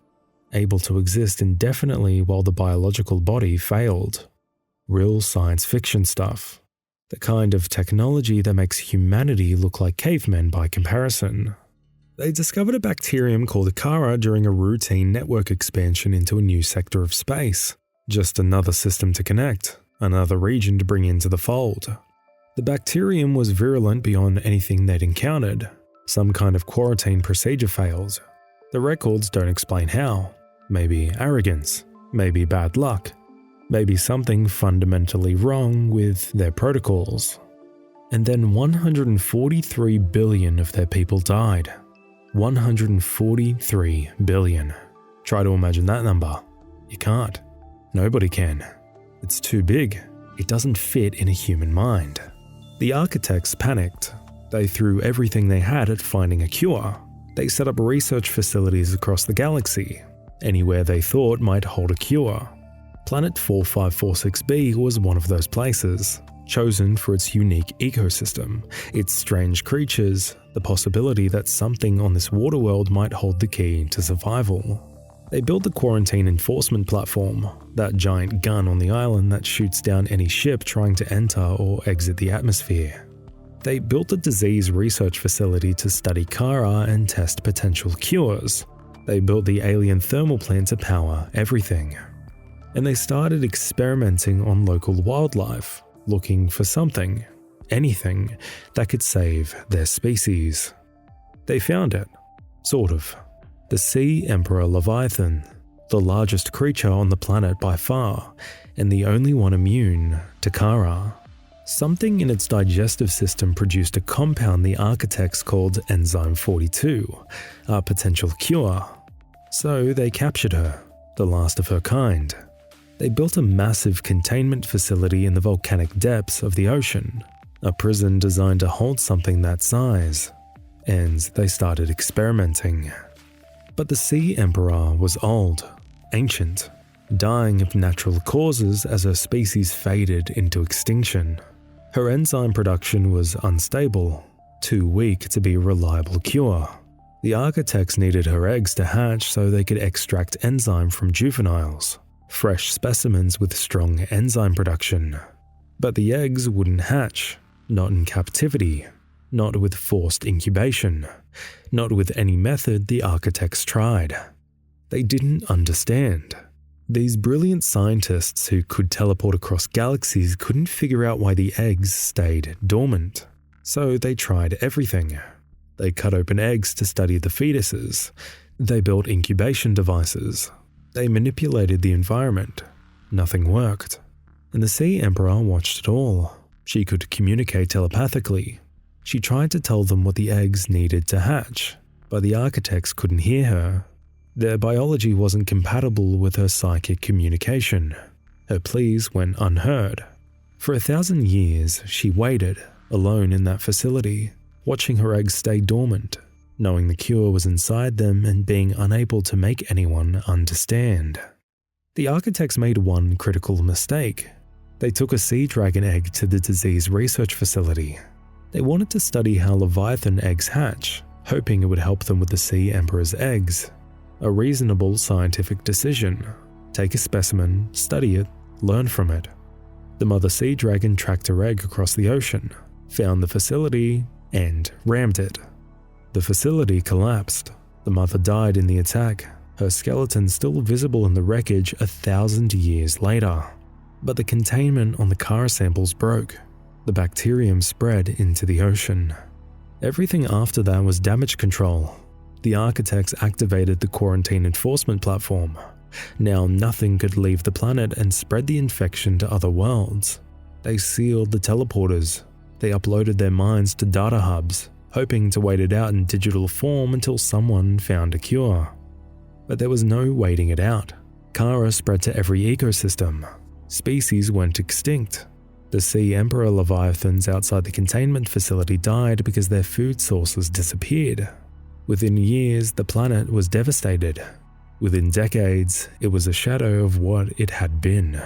able to exist indefinitely while the biological body failed. Real science fiction stuff. The kind of technology that makes humanity look like cavemen by comparison. They discovered a bacterium called Kara during a routine network expansion into a new sector of space. Just another system to connect, another region to bring into the fold. The bacterium was virulent beyond anything they'd encountered. Some kind of quarantine procedure failed. The records don't explain how. Maybe arrogance, maybe bad luck, maybe something fundamentally wrong with their protocols. And then 143 billion of their people died. 143 billion. Try to imagine that number. You can't. Nobody can. It's too big. It doesn't fit in a human mind. The architects panicked. They threw everything they had at finding a cure. They set up research facilities across the galaxy, anywhere they thought might hold a cure. Planet 4546b was one of those places, chosen for its unique ecosystem, its strange creatures, the possibility that something on this water world might hold the key to survival. They built the quarantine enforcement platform, that giant gun on the island that shoots down any ship trying to enter or exit the atmosphere. They built a disease research facility to study Kara and test potential cures. They built the alien thermal plant to power everything. And they started experimenting on local wildlife, looking for something, anything, that could save their species. They found it, sort of. The Sea Emperor Leviathan, the largest creature on the planet by far, and the only one immune to Kara. Something in its digestive system produced a compound the architects called Enzyme 42, a potential cure. So they captured her, the last of her kind. They built a massive containment facility in the volcanic depths of the ocean, a prison designed to hold something that size. And they started experimenting. But the Sea Emperor was old, ancient, dying of natural causes as her species faded into extinction. Her enzyme production was unstable, too weak to be a reliable cure. The architects needed her eggs to hatch so they could extract enzyme from juveniles, fresh specimens with strong enzyme production. But the eggs wouldn't hatch, not in captivity, not with forced incubation, not with any method the architects tried. They didn't understand. These brilliant scientists who could teleport across galaxies couldn't figure out why the eggs stayed dormant. So they tried everything. They cut open eggs to study the fetuses. They built incubation devices. They manipulated the environment. Nothing worked. And the Sea Emperor watched it all. She could communicate telepathically. She tried to tell them what the eggs needed to hatch, but the architects couldn't hear her. Their biology wasn't compatible with her psychic communication. Her pleas went unheard. For 1,000 years, she waited, alone in that facility, watching her eggs stay dormant, knowing the cure was inside them and being unable to make anyone understand. The architects made one critical mistake. They took a sea dragon egg to the disease research facility. They wanted to study how Leviathan eggs hatch, hoping it would help them with the Sea Emperor's eggs. A reasonable scientific decision. Take a specimen, study it, learn from it. The mother sea dragon tracked her egg across the ocean, found the facility, and rammed it. The facility collapsed. The mother died in the attack, her skeleton still visible in the wreckage 1,000 years later. But the containment on the Kara samples broke. The bacterium spread into the ocean. Everything after that was damage control. The architects activated the quarantine enforcement platform. Now nothing could leave the planet and spread the infection to other worlds. They sealed the teleporters. They uploaded their minds to data hubs, hoping to wait it out in digital form until someone found a cure. But there was no waiting it out. Kara spread to every ecosystem. Species went extinct. The Sea Emperor Leviathans outside the containment facility died because their food sources disappeared. Within years, the planet was devastated. Within decades, it was a shadow of what it had been.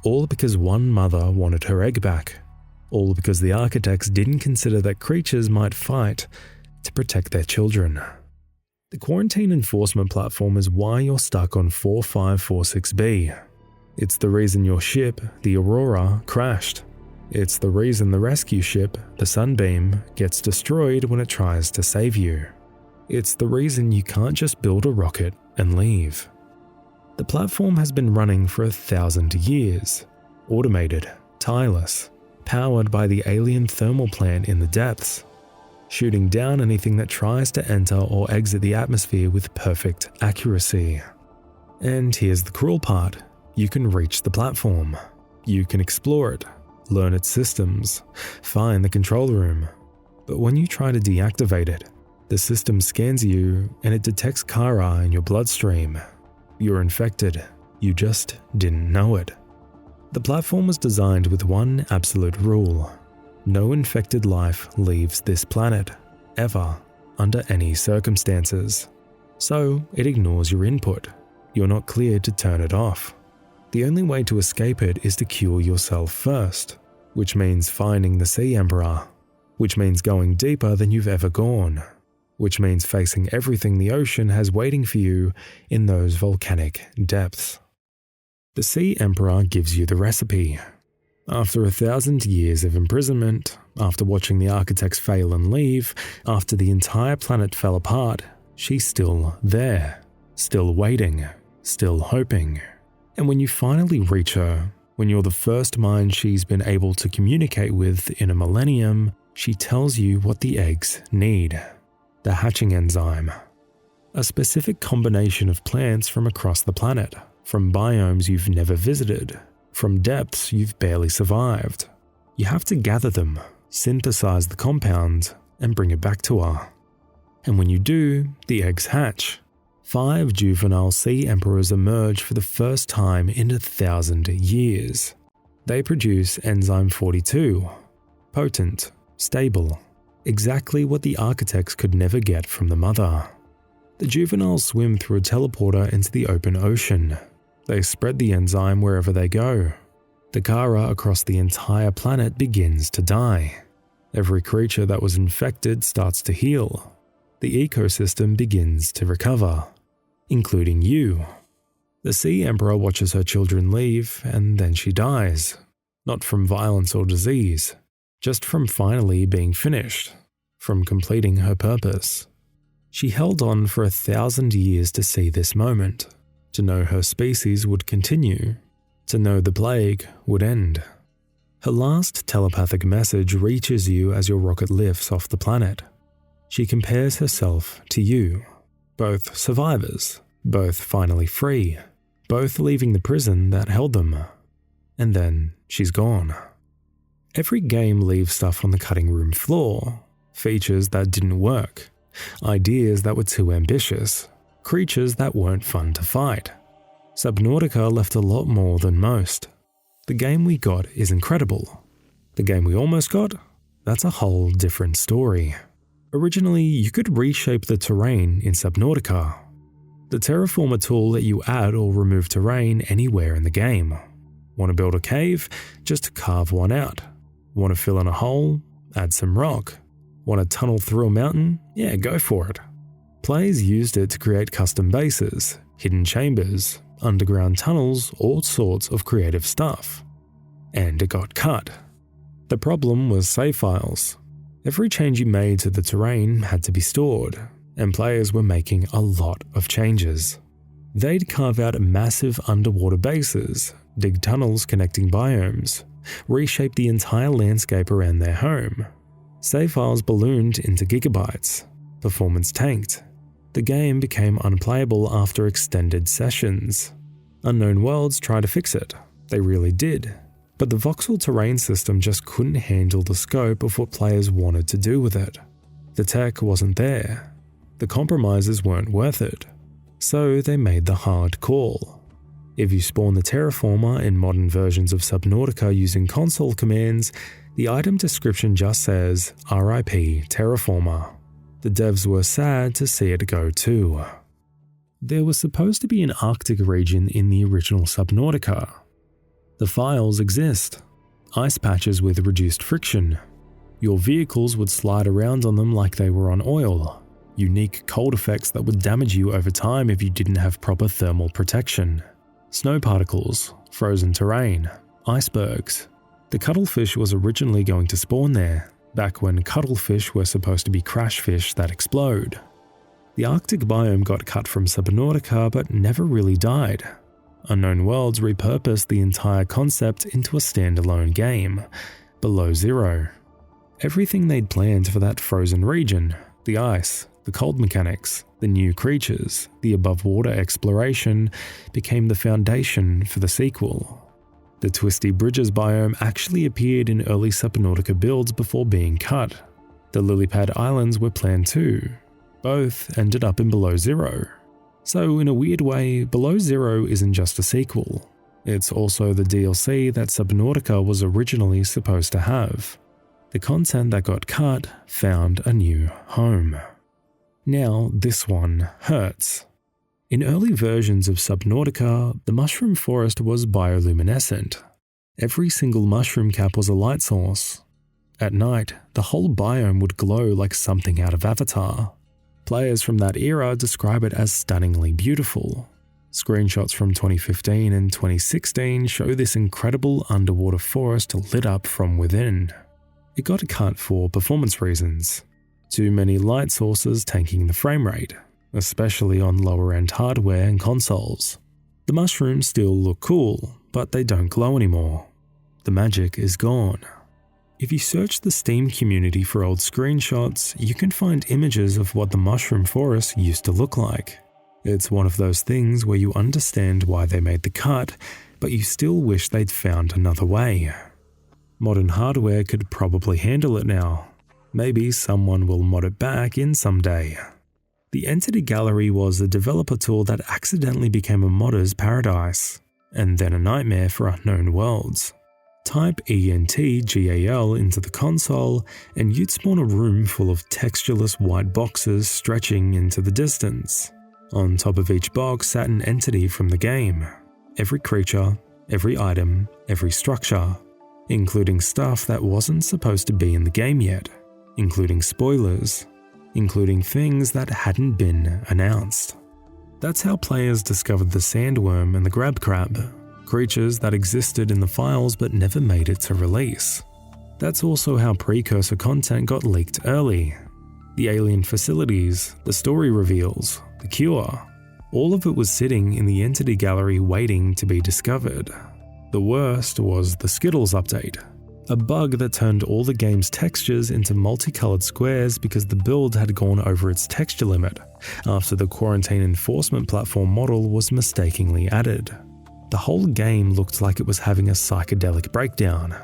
All because one mother wanted her egg back. All because the architects didn't consider that creatures might fight to protect their children. The quarantine enforcement platform is why you're stuck on 4546B. It's the reason your ship, the Aurora, crashed. It's the reason the rescue ship, the Sunbeam, gets destroyed when it tries to save you. It's the reason you can't just build a rocket and leave. The platform has been running for 1,000 years, automated, tireless, powered by the alien thermal plant in the depths, shooting down anything that tries to enter or exit the atmosphere with perfect accuracy. And here's the cruel part. You can reach the platform. You can explore it, learn its systems, find the control room. But when you try to deactivate it, the system scans you and it detects Kara in your bloodstream. You're infected. You just didn't know it. The platform was designed with one absolute rule. No infected life leaves this planet, ever, under any circumstances. So it ignores your input. You're not cleared to turn it off. The only way to escape it is to cure yourself first, which means finding the Sea Emperor, which means going deeper than you've ever gone, which means facing everything the ocean has waiting for you in those volcanic depths. The Sea Emperor gives you the recipe. After 1,000 years of imprisonment, after watching the architects fail and leave, after the entire planet fell apart, she's still there, still waiting, still hoping. And when you finally reach her, when you're the first mind she's been able to communicate with in a millennium, she tells you what the eggs need. The hatching enzyme. A specific combination of plants from across the planet, from biomes you've never visited, from depths you've barely survived. You have to gather them, synthesize the compound, and bring it back to her. And when you do, the eggs hatch. 5 juvenile sea emperors emerge for the first time in 1,000 years. They produce enzyme 42, potent, stable, exactly what the architects could never get from the mother. The juveniles swim through a teleporter into the open ocean. They spread the enzyme wherever they go. The Kara across the entire planet begins to die. Every creature that was infected starts to heal. The ecosystem begins to recover, including you. The Sea Emperor watches her children leave, and then she dies. Not from violence or disease, just from finally being finished, from completing her purpose. She held on for 1,000 years to see this moment, to know her species would continue, to know the plague would end. Her last telepathic message reaches you as your rocket lifts off the planet. She compares herself to you, both survivors, both finally free, both leaving the prison that held them. And then she's gone. Every game leaves stuff on the cutting room floor, features that didn't work, ideas that were too ambitious, creatures that weren't fun to fight. Subnautica left a lot more than most. The game we got is incredible. The game we almost got? That's a whole different story. Originally, you could reshape the terrain in Subnautica. The terraformer tool let you add or remove terrain anywhere in the game. Want to build a cave? Just carve one out. Want to fill in a hole? Add some rock. Want to tunnel through a mountain? Yeah, go for it. Players used it to create custom bases, hidden chambers, underground tunnels, all sorts of creative stuff. And it got cut. The problem was save files. Every change you made to the terrain had to be stored, and players were making a lot of changes. They'd carve out massive underwater bases, dig tunnels connecting biomes, reshape the entire landscape around their home. Save files ballooned into gigabytes. Performance tanked. The game became unplayable after extended sessions. Unknown Worlds tried to fix it. They really did. But the voxel terrain system just couldn't handle the scope of what players wanted to do with it. The tech wasn't there. The compromises weren't worth it. So they made the hard call. If you spawn the terraformer in modern versions of Subnautica using console commands, the item description just says RIP Terraformer. The devs were sad to see it go too. There was supposed to be an Arctic region in the original Subnautica. The files exist. Ice patches with reduced friction. Your vehicles would slide around on them like they were on oil. unique cold effects that would damage you over time if you didn't have proper thermal protection, snow particles, frozen terrain, icebergs. The cuttlefish was originally going to spawn there, back when cuttlefish were supposed to be crash fish that explode. The Arctic biome got cut from Subnautica but never really died. Unknown Worlds repurposed the entire concept into a standalone game, Below Zero. Everything they'd planned for that frozen region, the ice, the cold mechanics, the new creatures, the above-water exploration, became the foundation for the sequel. The Twisty Bridges biome actually appeared in early Subnautica builds before being cut. The Lilypad Islands were planned too. Both ended up in Below Zero. So in a weird way, Below Zero isn't just a sequel. It's also the DLC that Subnautica was originally supposed to have. The content that got cut found a new home. Now this one hurts. In early versions of Subnautica, the mushroom forest was bioluminescent. Every single mushroom cap was a light source. At night, the whole biome would glow like something out of Avatar. Players from that era describe it as stunningly beautiful. Screenshots from 2015 and 2016 show this incredible underwater forest lit up from within. It got cut for performance reasons. Too many light sources tanking the frame rate, especially on lower-end hardware and consoles. The mushrooms still look cool, but they don't glow anymore. The magic is gone. If you search the Steam community for old screenshots, you can find images of what the mushroom forest used to look like. It's one of those things where you understand why they made the cut, but you still wish they'd found another way. Modern hardware could probably handle it now. Maybe someone will mod it back in someday. The Entity Gallery was a developer tool that accidentally became a modder's paradise, and then a nightmare for Unknown Worlds. Type ENTGAL into the console, and you'd spawn a room full of textureless white boxes stretching into the distance. On top of each box sat an entity from the game. Every creature, every item, every structure, including stuff that wasn't supposed to be in the game yet, including spoilers, including things that hadn't been announced. That's how players discovered the sandworm and the grab crab, creatures that existed in the files but never made it to release. That's also how precursor content got leaked early. The alien facilities, the story reveals, the cure, all of it was sitting in the Entity Gallery waiting to be discovered. The worst was the Skittles update, a bug that turned all the game's textures into multicolored squares because the build had gone over its texture limit after the quarantine enforcement platform model was mistakenly added. The whole game looked like it was having a psychedelic breakdown.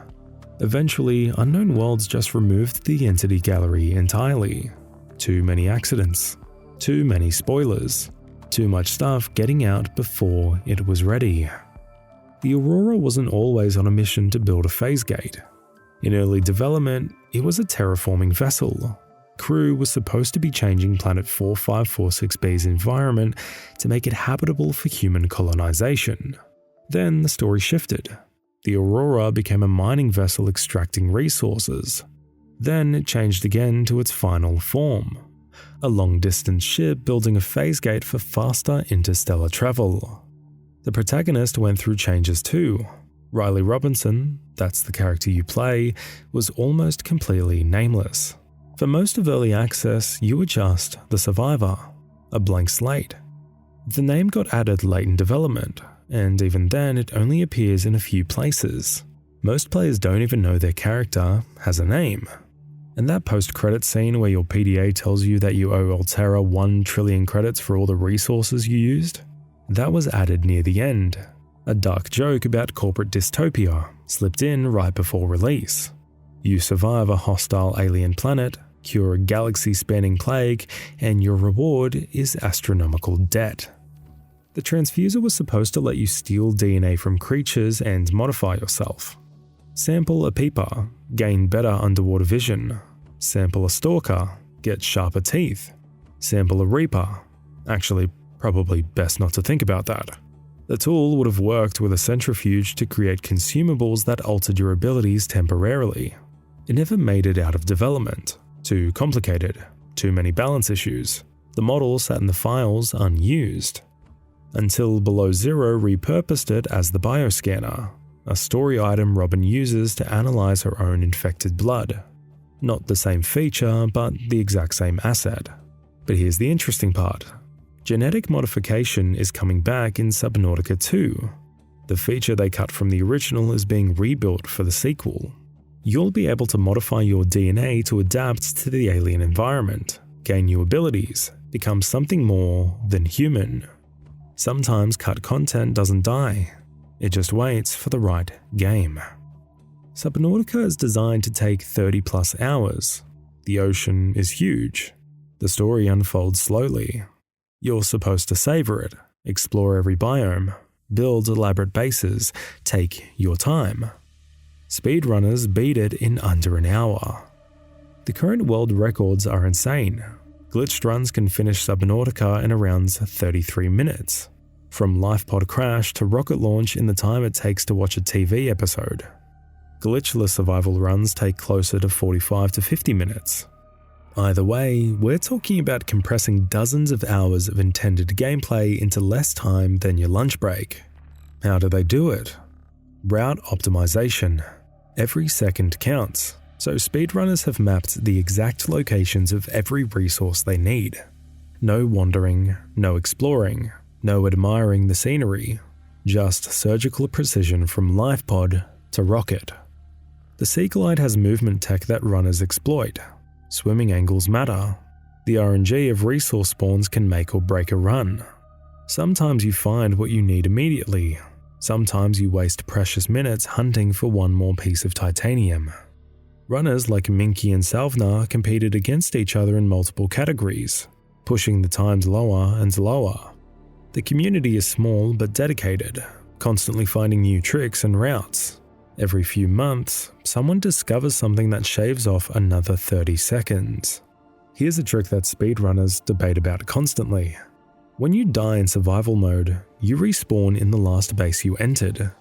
Eventually, Unknown Worlds just removed the Entity Gallery entirely. Too many accidents, too many spoilers, too much stuff getting out before it was ready. The Aurora wasn't always on a mission to build a phase gate. In early development, it was a terraforming vessel. Crew was supposed to be changing Planet 4546b's environment to make it habitable for human colonization. Then the story shifted. The Aurora became a mining vessel extracting resources. Then it changed again to its final form, a long-distance ship building a phase gate for faster interstellar travel. The protagonist went through changes too. Riley Robinson, that's the character you play, was almost completely nameless. For most of early access, you were just the survivor, a blank slate. The name got added late in development, and even then it only appears in a few places. Most players don't even know their character has a name. And that post-credit scene where your PDA tells you that you owe Altera 1 trillion credits for all the resources you used, that was added near the end. A dark joke about corporate dystopia slipped in right before release. You survive a hostile alien planet, cure a galaxy-spanning plague, and your reward is astronomical debt. The transfuser was supposed to let you steal DNA from creatures and modify yourself. Sample a peeper, gain better underwater vision. Sample a stalker, get sharper teeth. Sample a reaper. Actually, probably best not to think about that. The tool would have worked with a centrifuge to create consumables that altered your abilities temporarily. It never made it out of development. Too complicated. too many balance issues. The model sat in the files unused. Until Below Zero repurposed it as the bioscanner, a story item Robin uses to analyze her own infected blood. Not the same feature, but the exact same asset. But here's the interesting part. Genetic modification is coming back in Subnautica 2. The feature they cut from the original is being rebuilt for the sequel. You'll be able to modify your DNA to adapt to the alien environment, gain new abilities, become something more than human. Sometimes cut content doesn't die, it just waits for the right game. Subnautica is designed to take 30+ hours. The ocean is huge. The story unfolds slowly. You're supposed to savor it, explore every biome, build elaborate bases, take your time. Speedrunners beat it in under an hour. The current world records are insane. Glitched runs can finish Subnautica in around 33 minutes. From LifePod crash to rocket launch in the time it takes to watch a TV episode. Glitchless survival runs take closer to 45 to 50 minutes. Either way, we're talking about compressing dozens of hours of intended gameplay into less time than your lunch break. How do they do it? Route optimization. Every second counts, so speedrunners have mapped the exact locations of every resource they need. No wandering, no exploring, no admiring the scenery, just surgical precision from LifePod to rocket. The Sea Glide has movement tech that runners exploit. Swimming angles matter. The RNG of resource spawns can make or break a run. Sometimes you find what you need immediately. Sometimes you waste precious minutes hunting for one more piece of titanium. Runners like Minky and Salvnar competed against each other in multiple categories, pushing the times lower and lower. The community is small but dedicated, constantly finding new tricks and routes. Every few months, someone discovers something that shaves off another 30 seconds. Here's a trick that speedrunners debate about constantly. When you die in survival mode, you respawn in the last base you entered,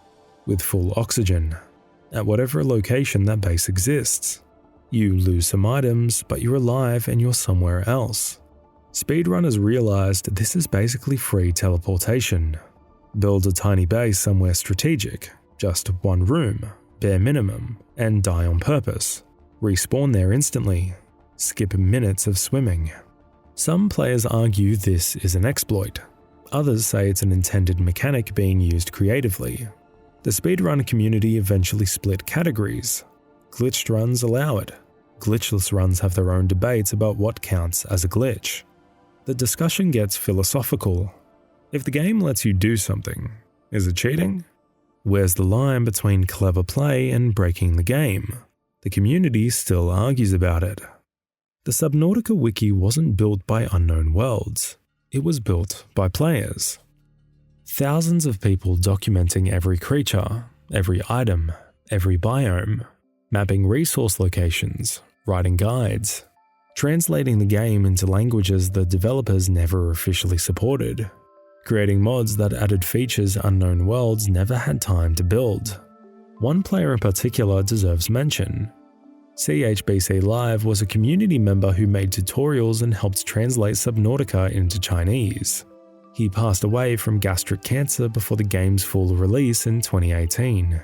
with full oxygen, at whatever location that base exists. You lose some items, but you're alive and you're somewhere else. Speedrunners realized this is basically free teleportation. Build a tiny base somewhere strategic, just one room, bare minimum, and die on purpose. Respawn there instantly. Skip minutes of swimming. Some players argue this is an exploit. Others say it's an intended mechanic being used creatively. The speedrun community eventually split categories. Glitched runs allow it. Glitchless runs have their own debates about what counts as a glitch. The discussion gets philosophical. If the game lets you do something, is it cheating? Where's the line between clever play and breaking the game? The community still argues about it. The Subnautica wiki wasn't built by unknown worlds. It was built by players. Thousands of people documenting every creature, every item, every biome, mapping resource locations, writing guides, translating the game into languages the developers never officially supported, creating mods that added features unknown worlds never had time to build. One player in particular deserves mention. CHBC Live was a community member who made tutorials and helped translate Subnautica into Chinese. He passed away from gastric cancer before the game's full release in 2018.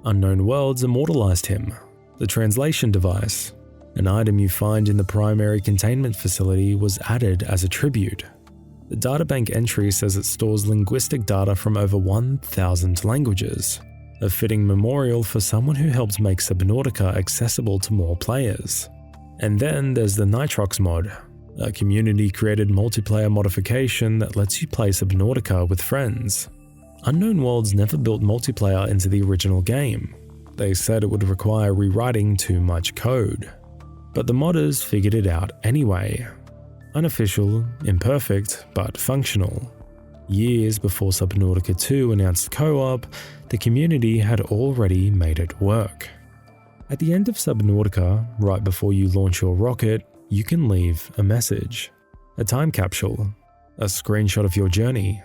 Unknown Worlds immortalized him. The translation device, an item you find in the primary containment facility, was added as a tribute. The databank entry says it stores linguistic data from over 1,000 languages, a fitting memorial for someone who helped make Subnautica accessible to more players. And then there's the Nitrox mod, a community-created multiplayer modification that lets you play Subnautica with friends. Unknown Worlds never built multiplayer into the original game. They said it would require rewriting too much code. But the modders figured it out anyway. Unofficial, imperfect, but functional. Years before Subnautica 2 announced co-op, the community had already made it work. At the end of Subnautica, right before you launch your rocket, you can leave a message, a time capsule, a screenshot of your journey,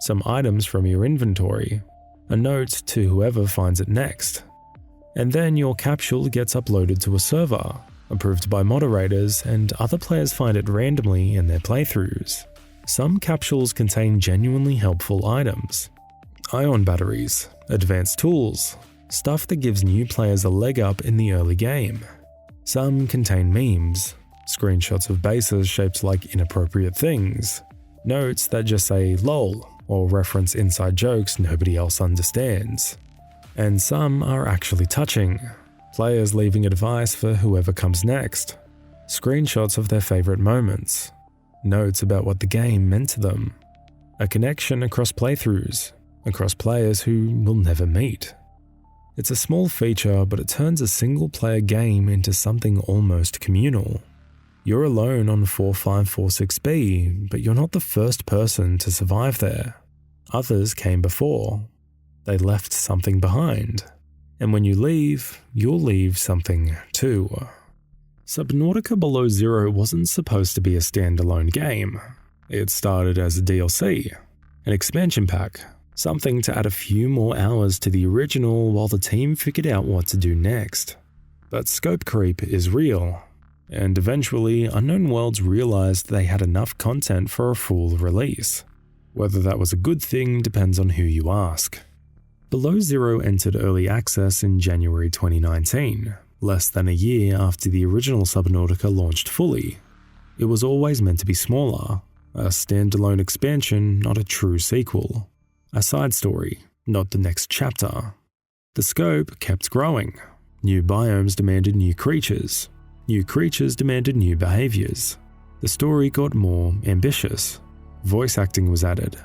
some items from your inventory, a note to whoever finds it next. And then your capsule gets uploaded to a server, approved by moderators, and other players find it randomly in their playthroughs. Some capsules contain genuinely helpful items. Ion batteries, advanced tools, stuff that gives new players a leg up in the early game. Some contain memes, screenshots of bases shaped like inappropriate things, notes that just say lol or reference inside jokes nobody else understands. And some are actually touching, players leaving advice for whoever comes next, screenshots of their favorite moments, notes about what the game meant to them, a connection across playthroughs, across players who will never meet. It's a small feature, but it turns a single-player game into something almost communal. You're alone on 4546B, but you're not the first person to survive there. Others came before. They left something behind. And when you leave, you'll leave something too. Subnautica Below Zero wasn't supposed to be a standalone game. It started as a DLC, an expansion pack, something to add a few more hours to the original while the team figured out what to do next. But scope creep is real, and eventually Unknown Worlds realized they had enough content for a full release. Whether that was a good thing depends on who you ask. Below Zero entered early access in January 2019, less than a year after the original Subnautica launched fully. It was always meant to be smaller, a standalone expansion, not a true sequel. A side story, not the next chapter. The scope kept growing. New biomes demanded new creatures. New creatures demanded new behaviors. The story got more ambitious. Voice acting was added.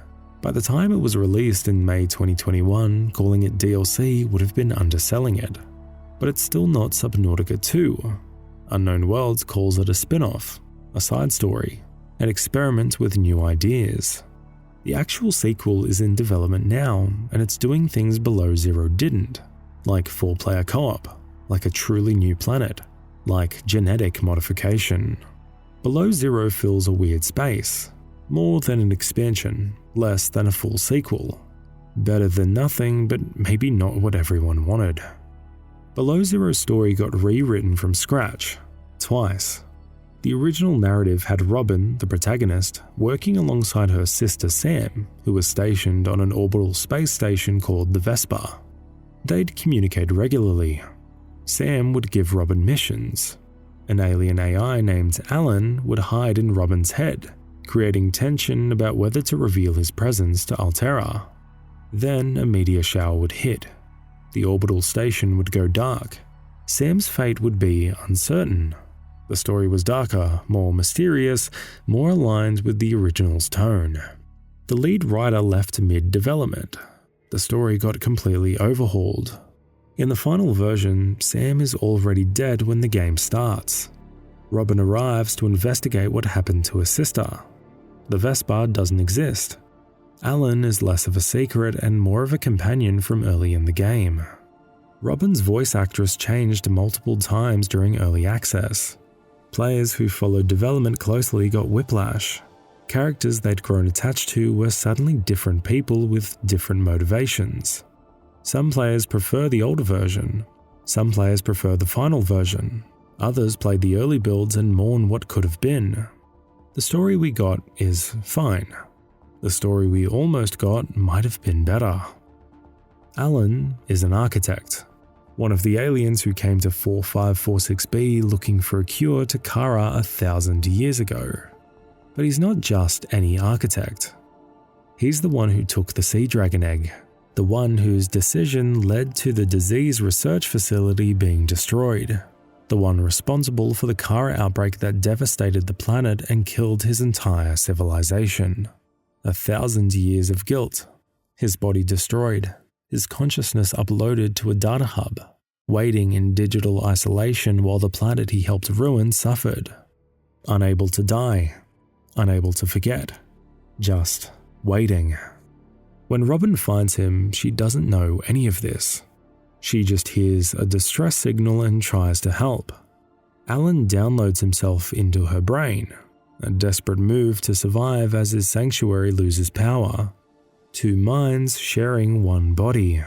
By the time it was released in May 2021, calling it DLC would have been underselling it. But it's still not Subnautica 2. Unknown Worlds calls it a spin-off, a side story, an experiment with new ideas. The actual sequel is in development now, and it's doing things Below Zero didn't, like 4-player co-op, like a truly new planet, like genetic modification. Below Zero fills a weird space, more than an expansion, less than a full sequel. Better than nothing, but maybe not what everyone wanted. Below Zero's story got rewritten from scratch, twice. The original narrative had Robin, the protagonist, working alongside her sister Sam, who was stationed on an orbital space station called the Vespa. They'd communicate regularly. Sam would give Robin missions. An alien AI named Alan would hide in Robin's head, creating tension about whether to reveal his presence to Altera. Then a meteor shower would hit. The orbital station would go dark. Sam's fate would be uncertain. The story was darker, more mysterious, more aligned with the original's tone. The lead writer left mid-development. The story got completely overhauled. In the final version, Sam is already dead when the game starts. Robin arrives to investigate what happened to her sister. The Vespa doesn't exist. Alan is less of a secret and more of a companion from early in the game. Robin's voice actress changed multiple times during early access. Players who followed development closely got whiplash. Characters they'd grown attached to were suddenly different people with different motivations. Some players prefer the older version. Some players prefer the final version. Others played the early builds and mourn what could have been. The story we got is fine. The story we almost got might have been better. Alan is an architect, one of the aliens who came to 4546B looking for a cure to Kara 1,000 years ago. But he's not just any architect. He's the one who took the sea dragon egg, the one whose decision led to the disease research facility being destroyed. The one responsible for the Kara outbreak that devastated the planet and killed his entire civilization. 1,000 years of guilt, his body destroyed, his consciousness uploaded to a data hub, waiting in digital isolation while the planet he helped ruin suffered. Unable to die, unable to forget, just waiting. When Robin finds him, she doesn't know any of this. She just hears a distress signal and tries to help. Alan downloads himself into her brain, a desperate move to survive as his sanctuary loses power. Two minds sharing one body.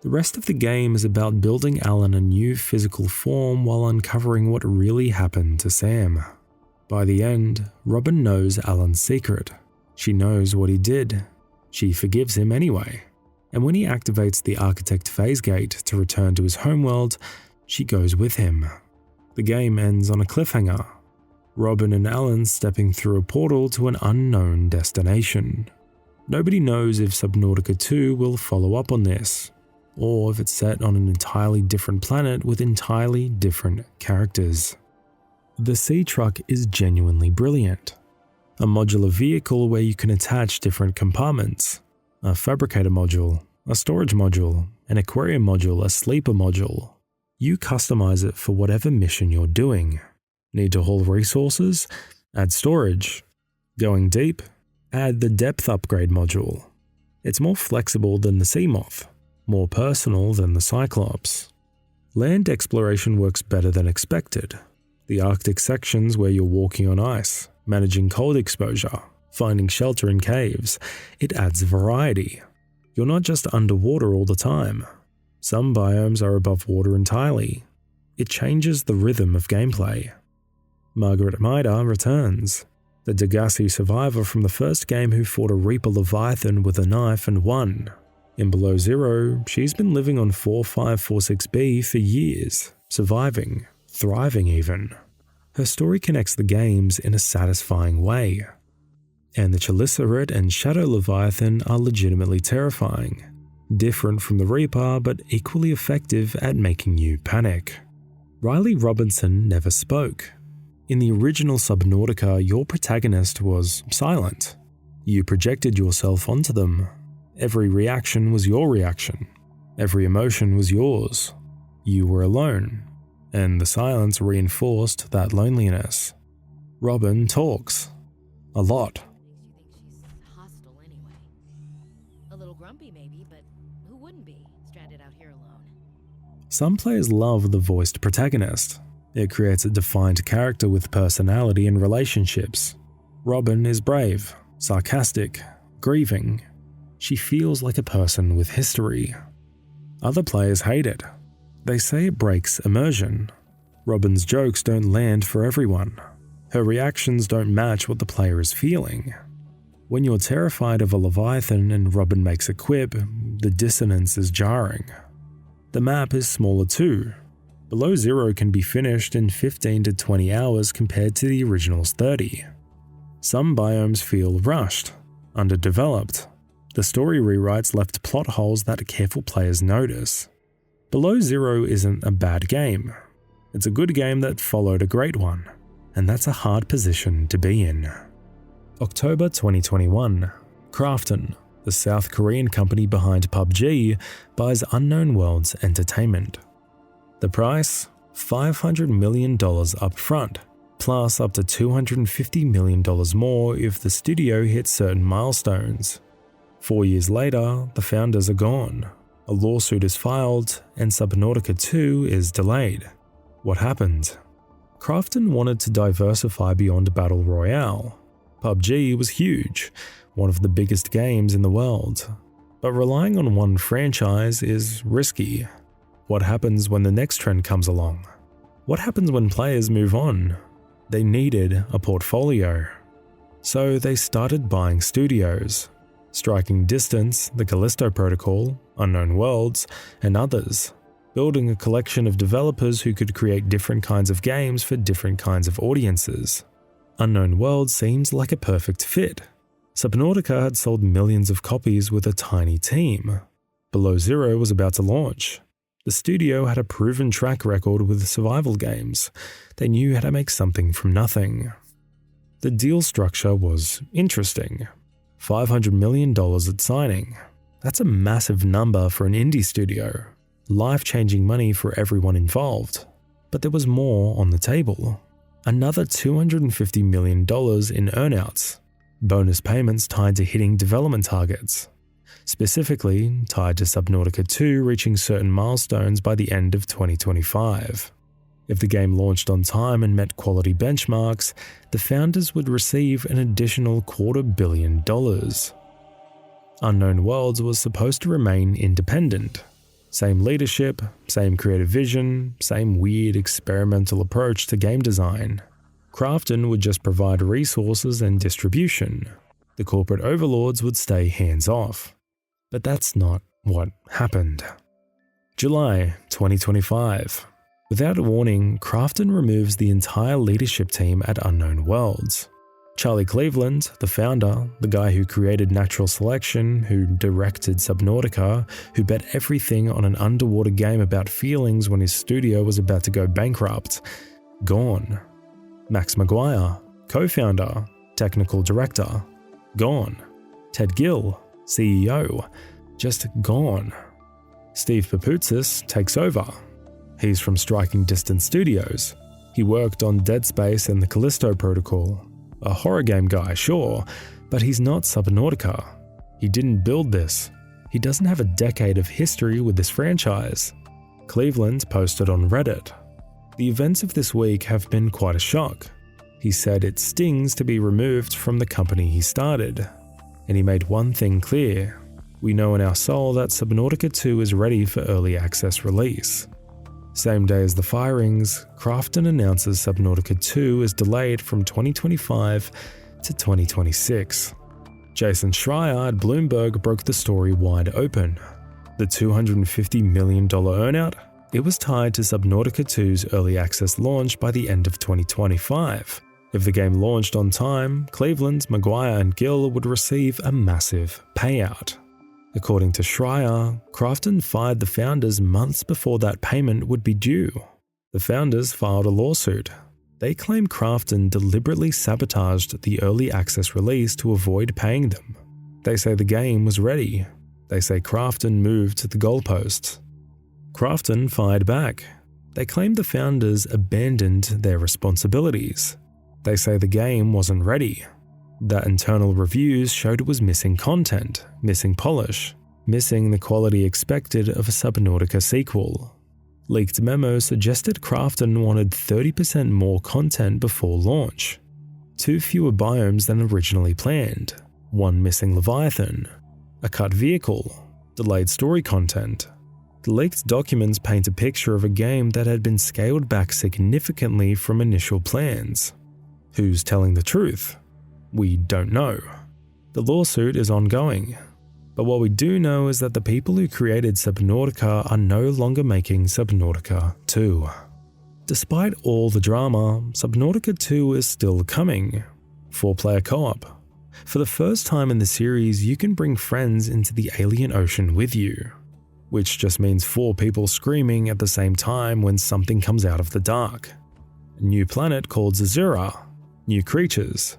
The rest of the game is about building Alan a new physical form while uncovering what really happened to Sam. By the end, Robin knows Alan's secret. She knows what he did. She forgives him anyway. And when he activates the Architect phase gate to return to his homeworld, she goes with him. The game ends on a cliffhanger. Robin and Alan stepping through a portal to an unknown destination. Nobody knows if Subnautica 2 will follow up on this, or if it's set on an entirely different planet with entirely different characters. The Sea Truck is genuinely brilliant. A modular vehicle where you can attach different compartments. A fabricator module, a storage module, an aquarium module, a sleeper module. You customize it for whatever mission you're doing. Need to haul resources? Add storage. Going deep? Add the depth upgrade module. It's more flexible than the Seamoth, more personal than the Cyclops. Land exploration works better than expected. The Arctic sections where you're walking on ice, managing cold exposure, finding shelter in caves, it adds variety. You're not just underwater all the time. Some biomes are above water entirely. It changes the rhythm of gameplay. Margaret Maida returns, the Degassi survivor from the first game who fought a Reaper Leviathan with a knife and won. In Below Zero, she's been living on 4546B for years, surviving, thriving even. Her story connects the games in a satisfying way. And the Cheliceraid and Shadow Leviathan are legitimately terrifying. Different from the Reaper, but equally effective at making you panic. Riley Robinson never spoke. In the original Subnautica, your protagonist was silent. You projected yourself onto them. Every reaction was your reaction. Every emotion was yours. You were alone, and the silence reinforced that loneliness. Robin talks. A lot. Hostile anyway. A little grumpy maybe, but who wouldn't be, stranded out here alone? Some players love the voiced protagonist. It creates a defined character with personality and relationships. Robin is brave, sarcastic, grieving. She feels like a person with history. Other players hate it. They say it breaks immersion. Robin's jokes don't land for everyone. Her reactions don't match what the player is feeling. When you're terrified of a Leviathan and Robin makes a quip, the dissonance is jarring. The map is smaller too. Below Zero can be finished in 15 to 20 hours compared to the original's 30. Some biomes feel rushed, underdeveloped. The story rewrites left plot holes that careful players notice. Below Zero isn't a bad game. It's a good game that followed a great one, and that's a hard position to be in. October 2021, Krafton, the South Korean company behind PUBG, buys Unknown Worlds Entertainment. The price? $500 million upfront, plus up to $250 million more if the studio hits certain milestones. 4 years later, the founders are gone. A lawsuit is filed, and Subnautica 2 is delayed. What happened? Krafton wanted to diversify beyond Battle Royale. PUBG was huge, one of the biggest games in the world. But relying on one franchise is risky. What happens when the next trend comes along? What happens when players move on? They needed a portfolio. So they started buying studios. Striking Distance, the Callisto Protocol, Unknown Worlds, and others, building a collection of developers who could create different kinds of games for different kinds of audiences. Unknown Worlds seemed like a perfect fit. Subnautica had sold millions of copies with a tiny team. Below Zero was about to launch. The studio had a proven track record with survival games. They knew how to make something from nothing. The deal structure was interesting. $500 million at signing. That's a massive number for an indie studio. Life-changing money for everyone involved. But there was more on the table. Another $250 million in earnouts. Bonus payments tied to hitting development targets. Specifically tied to Subnautica 2 reaching certain milestones by the end of 2025. If the game launched on time and met quality benchmarks, the founders would receive an additional $250 million. Unknown Worlds was supposed to remain independent. Same leadership, same creative vision, same weird experimental approach to game design. Krafton would just provide resources and distribution. The corporate overlords would stay hands-off. But that's not what happened. July 2025. Without warning, Krafton removes the entire leadership team at Unknown Worlds. Charlie Cleveland, the founder, the guy who created Natural Selection, who directed Subnautica, who bet everything on an underwater game about feelings when his studio was about to go bankrupt, gone. Max McGuire, co-founder, technical director, gone. Ted Gill, CEO, just gone. Steve Papoutsis takes over. He's from Striking Distance Studios. He worked on Dead Space and the Callisto Protocol. A horror game guy, sure, but he's not Subnautica. He didn't build this. He doesn't have a decade of history with this franchise. Cleveland posted on Reddit. The events of this week have been quite a shock. He said it stings to be removed from the company he started. And he made one thing clear. We know in our soul that Subnautica 2 is ready for early access release. Same day as the firings, Krafton announces Subnautica 2 is delayed from 2025 to 2026. Jason Schreier at Bloomberg broke the story wide open. The $250 million earnout? It was tied to Subnautica 2's early access launch by the end of 2025. If the game launched on time, Cleveland, McGuire, and Gill would receive a massive payout. According to Schreier, Krafton fired the founders months before that payment would be due. The founders filed a lawsuit. They claim Krafton deliberately sabotaged the early access release to avoid paying them. They say the game was ready. They say Krafton moved the goalposts. Krafton fired back. They claim the founders abandoned their responsibilities. They say the game wasn't ready. That internal reviews showed it was missing content, missing polish, missing the quality expected of a Subnautica sequel. Leaked memos suggested Krafton wanted 30% more content before launch. 2 fewer biomes than originally planned, 1 missing Leviathan, a cut vehicle, delayed story content. The leaked documents paint a picture of a game that had been scaled back significantly from initial plans. Who's telling the truth? We don't know. The lawsuit is ongoing. But what we do know is that the people who created Subnautica are no longer making Subnautica 2. Despite all the drama, Subnautica 2 is still coming. 4-player co-op. For the first time in the series, you can bring friends into the alien ocean with you. Which just means 4 people screaming at the same time when something comes out of the dark. A new planet called Zazura. New creatures.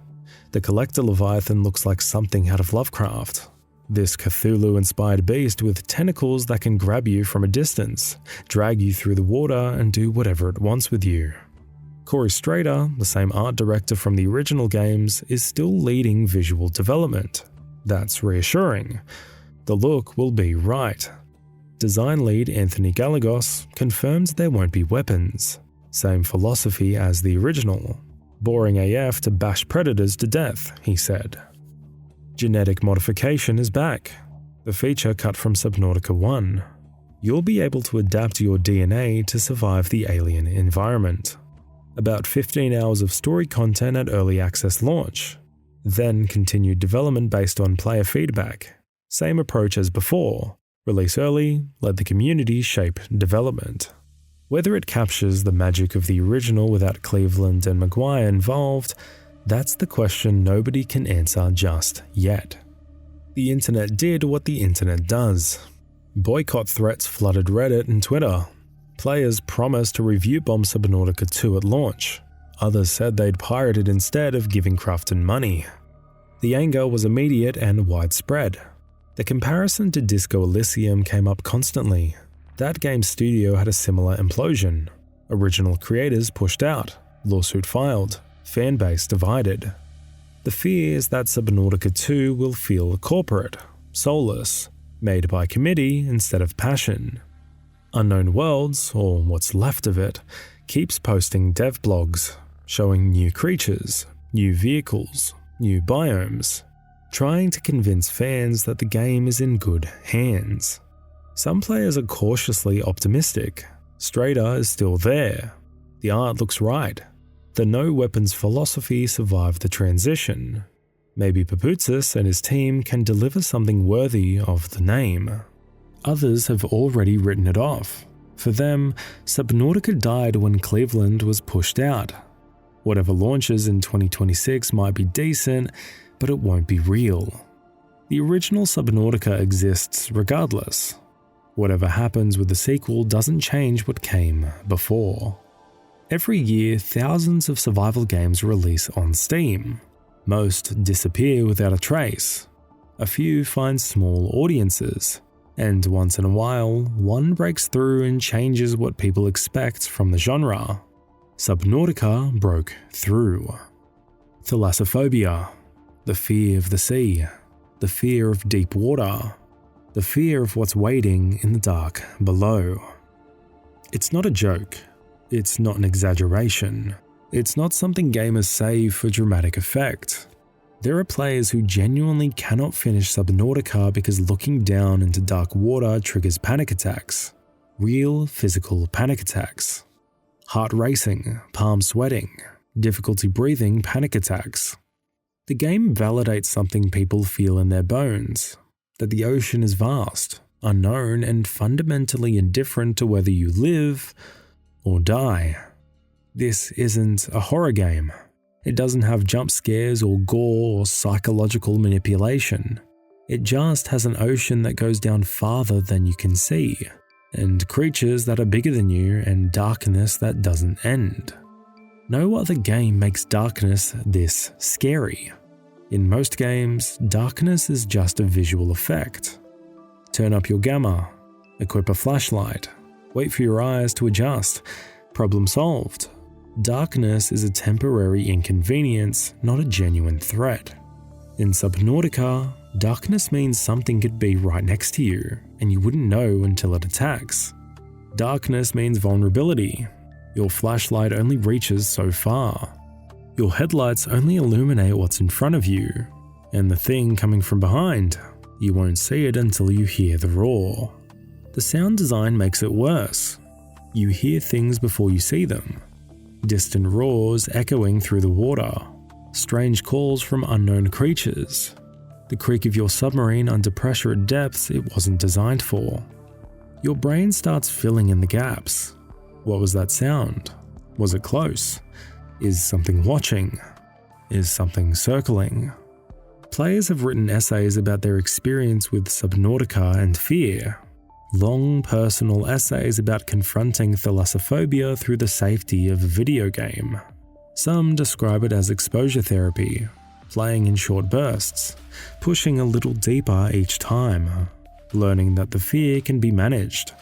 The Collector Leviathan looks like something out of Lovecraft. This Cthulhu-inspired beast with tentacles that can grab you from a distance, drag you through the water, and do whatever it wants with you. Corey Strader, the same art director from the original games, is still leading visual development. That's reassuring. The look will be right. Design lead Anthony Gallegos confirms there won't be weapons. Same philosophy as the original. Boring AF to bash predators to death, he said. Genetic modification is back. The feature cut from Subnautica 1. You'll be able to adapt your DNA to survive the alien environment. About 15 hours of story content at early access launch. Then continued development based on player feedback. Same approach as before. Release early, let the community shape development. Whether it captures the magic of the original without Cleveland and McGuire involved, that's the question nobody can answer just yet. The internet did what the internet does. Boycott threats flooded Reddit and Twitter. Players promised to review bomb Subnautica 2 at launch. Others said they'd pirate it instead of giving Krafton money. The anger was immediate and widespread. The comparison to Disco Elysium came up constantly. That game's studio had a similar implosion. Original creators pushed out, lawsuit filed, fanbase divided. The fear is that Subnautica 2 will feel corporate, soulless, made by committee instead of passion. Unknown Worlds, or what's left of it, keeps posting dev blogs, showing new creatures, new vehicles, new biomes, trying to convince fans that the game is in good hands. Some players are cautiously optimistic. Strader is still there. The art looks right. The no weapons philosophy survived the transition. Maybe Papoutsis and his team can deliver something worthy of the name. Others have already written it off. For them, Subnautica died when Cleveland was pushed out. Whatever launches in 2026 might be decent, but it won't be real. The original Subnautica exists regardless. Whatever happens with the sequel doesn't change what came before. Every year, thousands of survival games release on Steam. Most disappear without a trace. A few find small audiences. And once in a while, one breaks through and changes what people expect from the genre. Subnautica broke through. Thalassophobia, the fear of the sea, the fear of deep water, the fear of what's waiting in the dark below. It's not a joke. It's not an exaggeration. It's not something gamers say for dramatic effect. There are players who genuinely cannot finish Subnautica because looking down into dark water triggers panic attacks. Real physical panic attacks. Heart racing, palm sweating, difficulty breathing panic attacks. The game validates something people feel in their bones, that the ocean is vast, unknown, and fundamentally indifferent to whether you live or die. This isn't a horror game. It doesn't have jump scares or gore or psychological manipulation. It just has an ocean that goes down farther than you can see, and creatures that are bigger than you, and darkness that doesn't end. No other game makes darkness this scary. In most games, darkness is just a visual effect. Turn up your gamma, equip a flashlight, wait for your eyes to adjust, problem solved. Darkness is a temporary inconvenience, not a genuine threat. In Subnautica, darkness means something could be right next to you, and you wouldn't know until it attacks. Darkness means vulnerability. Your flashlight only reaches so far. Your headlights only illuminate what's in front of you, and the thing coming from behind, you won't see it until you hear the roar. The sound design makes it worse. You hear things before you see them. Distant roars echoing through the water, strange calls from unknown creatures, the creak of your submarine under pressure at depths it wasn't designed for. Your brain starts filling in the gaps. What was that sound? Was it close? Is something watching? Is something circling? Players have written essays about their experience with Subnautica and fear. Long personal essays about confronting thalassophobia through the safety of a video game. Some describe it as exposure therapy, playing in short bursts, pushing a little deeper each time, learning that the fear can be managed.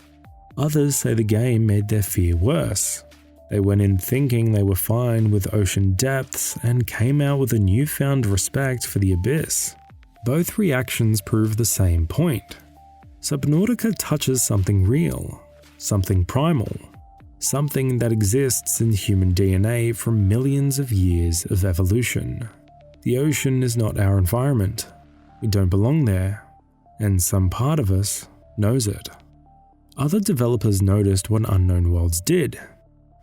Others say the game made their fear worse. They went in thinking they were fine with ocean depths and came out with a newfound respect for the abyss. Both reactions prove the same point. Subnautica touches something real, something primal, something that exists in human DNA from millions of years of evolution. The ocean is not our environment. We don't belong there, and some part of us knows it. Other developers noticed what Unknown Worlds did.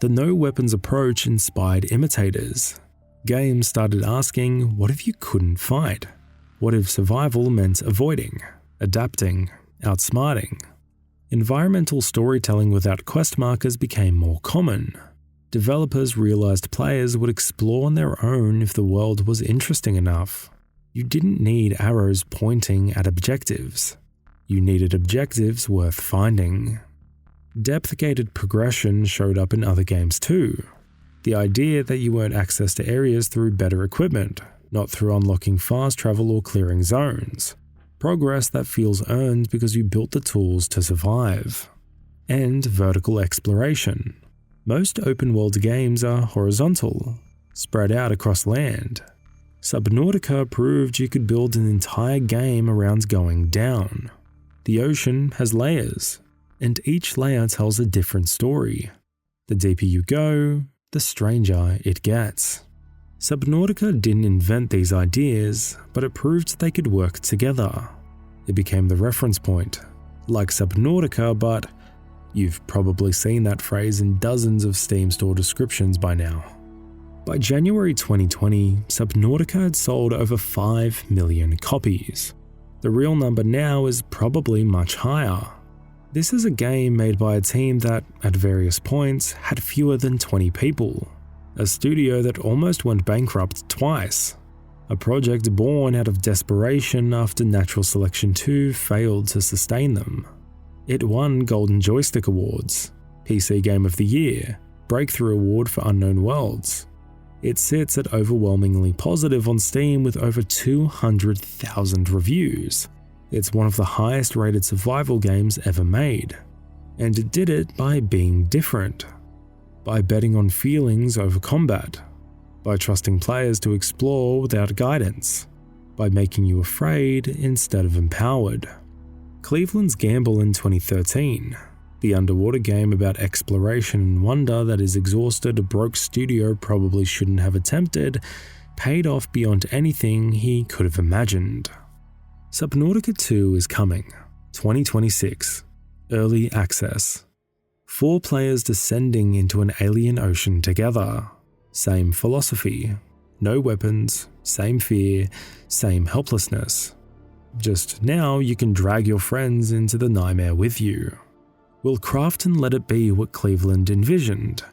The no-weapons approach inspired imitators. Games started asking, what if you couldn't fight? What if survival meant avoiding, adapting, outsmarting? Environmental storytelling without quest markers became more common. Developers realized players would explore on their own if the world was interesting enough. You didn't need arrows pointing at objectives. You needed objectives worth finding. Depth-gated progression showed up in other games too. The idea that you earned access to areas through better equipment, not through unlocking fast travel or clearing zones. Progress that feels earned because you built the tools to survive. And vertical exploration. Most open-world games are horizontal, spread out across land. Subnautica proved you could build an entire game around going down. The ocean has layers, and each layer tells a different story. The deeper you go, the stranger it gets. Subnautica didn't invent these ideas, but it proved they could work together. It became the reference point, like Subnautica, but you've probably seen that phrase in dozens of Steam store descriptions by now. By January 2020, Subnautica had sold over 5 million copies. The real number now is probably much higher. This is a game made by a team that, at various points, had fewer than 20 people. A studio that almost went bankrupt twice. A project born out of desperation after Natural Selection 2 failed to sustain them. It won Golden Joystick Awards, PC Game of the Year, Breakthrough Award for Unknown Worlds. It sits at overwhelmingly positive on Steam with over 200,000 reviews. It's one of the highest rated survival games ever made. And it did it by being different. By betting on feelings over combat. By trusting players to explore without guidance. By making you afraid instead of empowered. Cleveland's gamble in 2013, the underwater game about exploration and wonder that his exhausted, broke studio probably shouldn't have attempted, paid off beyond anything he could have imagined. Subnautica 2 is coming, 2026, early access. 4 players descending into an alien ocean together. Same philosophy, no weapons, same fear, same helplessness. Just now you can drag your friends into the nightmare with you. Will Craft and Let It Be what Cleveland envisioned?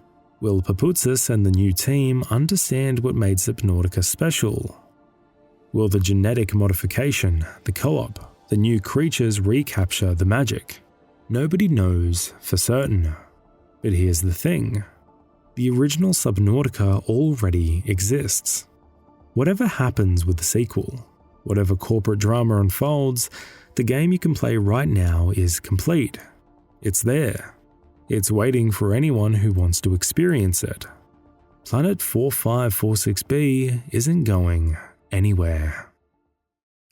Will Paputzis and the new team understand what made Subnautica special? Will the genetic modification, the co-op, the new creatures recapture the magic? Nobody knows for certain. But here's the thing. The original Subnautica already exists. Whatever happens with the sequel, whatever corporate drama unfolds, the game you can play right now is complete. It's there. It's waiting for anyone who wants to experience it. Planet 4546b isn't going anywhere.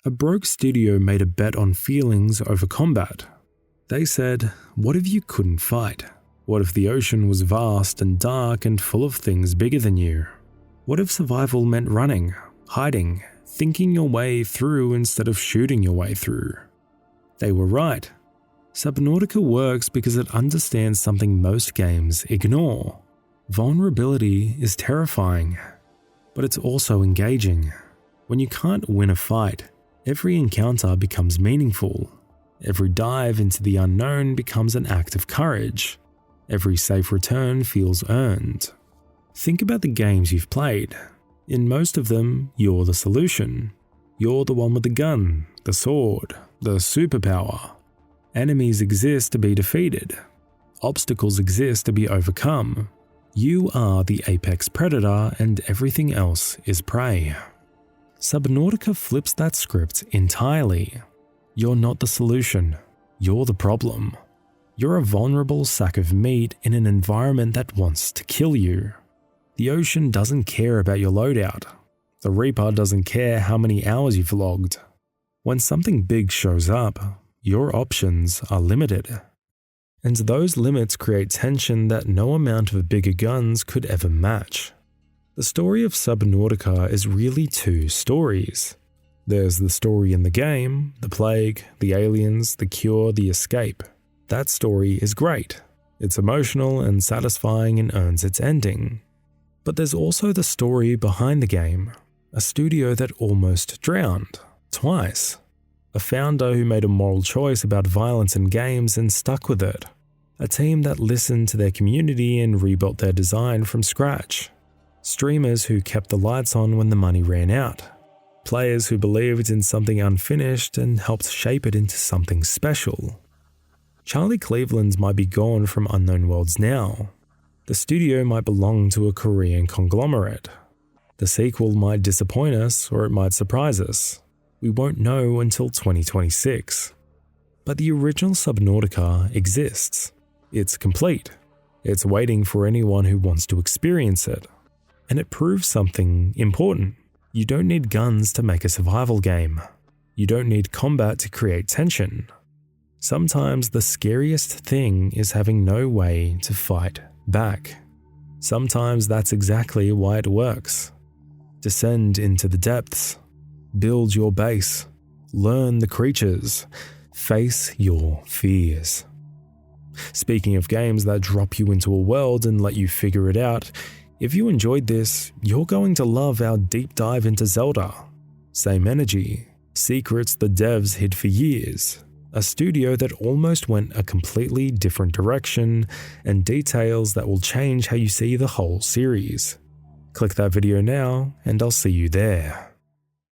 A broke studio made a bet on feelings over combat. They said, what if you couldn't fight? What if the ocean was vast and dark and full of things bigger than you? What if survival meant running, hiding, thinking your way through instead of shooting your way through? They were right. Subnautica works because it understands something most games ignore. Vulnerability is terrifying, but it's also engaging. When you can't win a fight, every encounter becomes meaningful. Every dive into the unknown becomes an act of courage. Every safe return feels earned. Think about the games you've played. In most of them, you're the solution. You're the one with the gun, the sword, the superpower. Enemies exist to be defeated. Obstacles exist to be overcome. You are the apex predator and everything else is prey. Subnautica flips that script entirely. You're not the solution. You're the problem. You're a vulnerable sack of meat in an environment that wants to kill you. The ocean doesn't care about your loadout. The Reaper doesn't care how many hours you've logged. When something big shows up, your options are limited. And those limits create tension that no amount of bigger guns could ever match. The story of Subnautica is really 2 stories. There's the story in the game, the plague, the aliens, the cure, the escape. That story is great. It's emotional and satisfying and earns its ending. But there's also the story behind the game. A studio that almost drowned, twice. A founder who made a moral choice about violence in games and stuck with it. A team that listened to their community and rebuilt their design from scratch. Streamers who kept the lights on when the money ran out. Players who believed in something unfinished and helped shape it into something special. Charlie Cleveland might be gone from Unknown Worlds now. The studio might belong to a Korean conglomerate. The sequel might disappoint us or it might surprise us. We won't know until 2026. But the original Subnautica exists. It's complete. It's waiting for anyone who wants to experience it. And it proves something important. You don't need guns to make a survival game. You don't need combat to create tension. Sometimes the scariest thing is having no way to fight back. Sometimes that's exactly why it works. Descend into the depths. Build your base. Learn the creatures. face your fears. Speaking of games that drop you into a world and let you figure it out, if you enjoyed this, you're going to love our deep dive into Zelda. Same energy, secrets the devs hid for years, a studio that almost went a completely different direction, and details that will change how you see the whole series. Click that video now, and I'll see you there.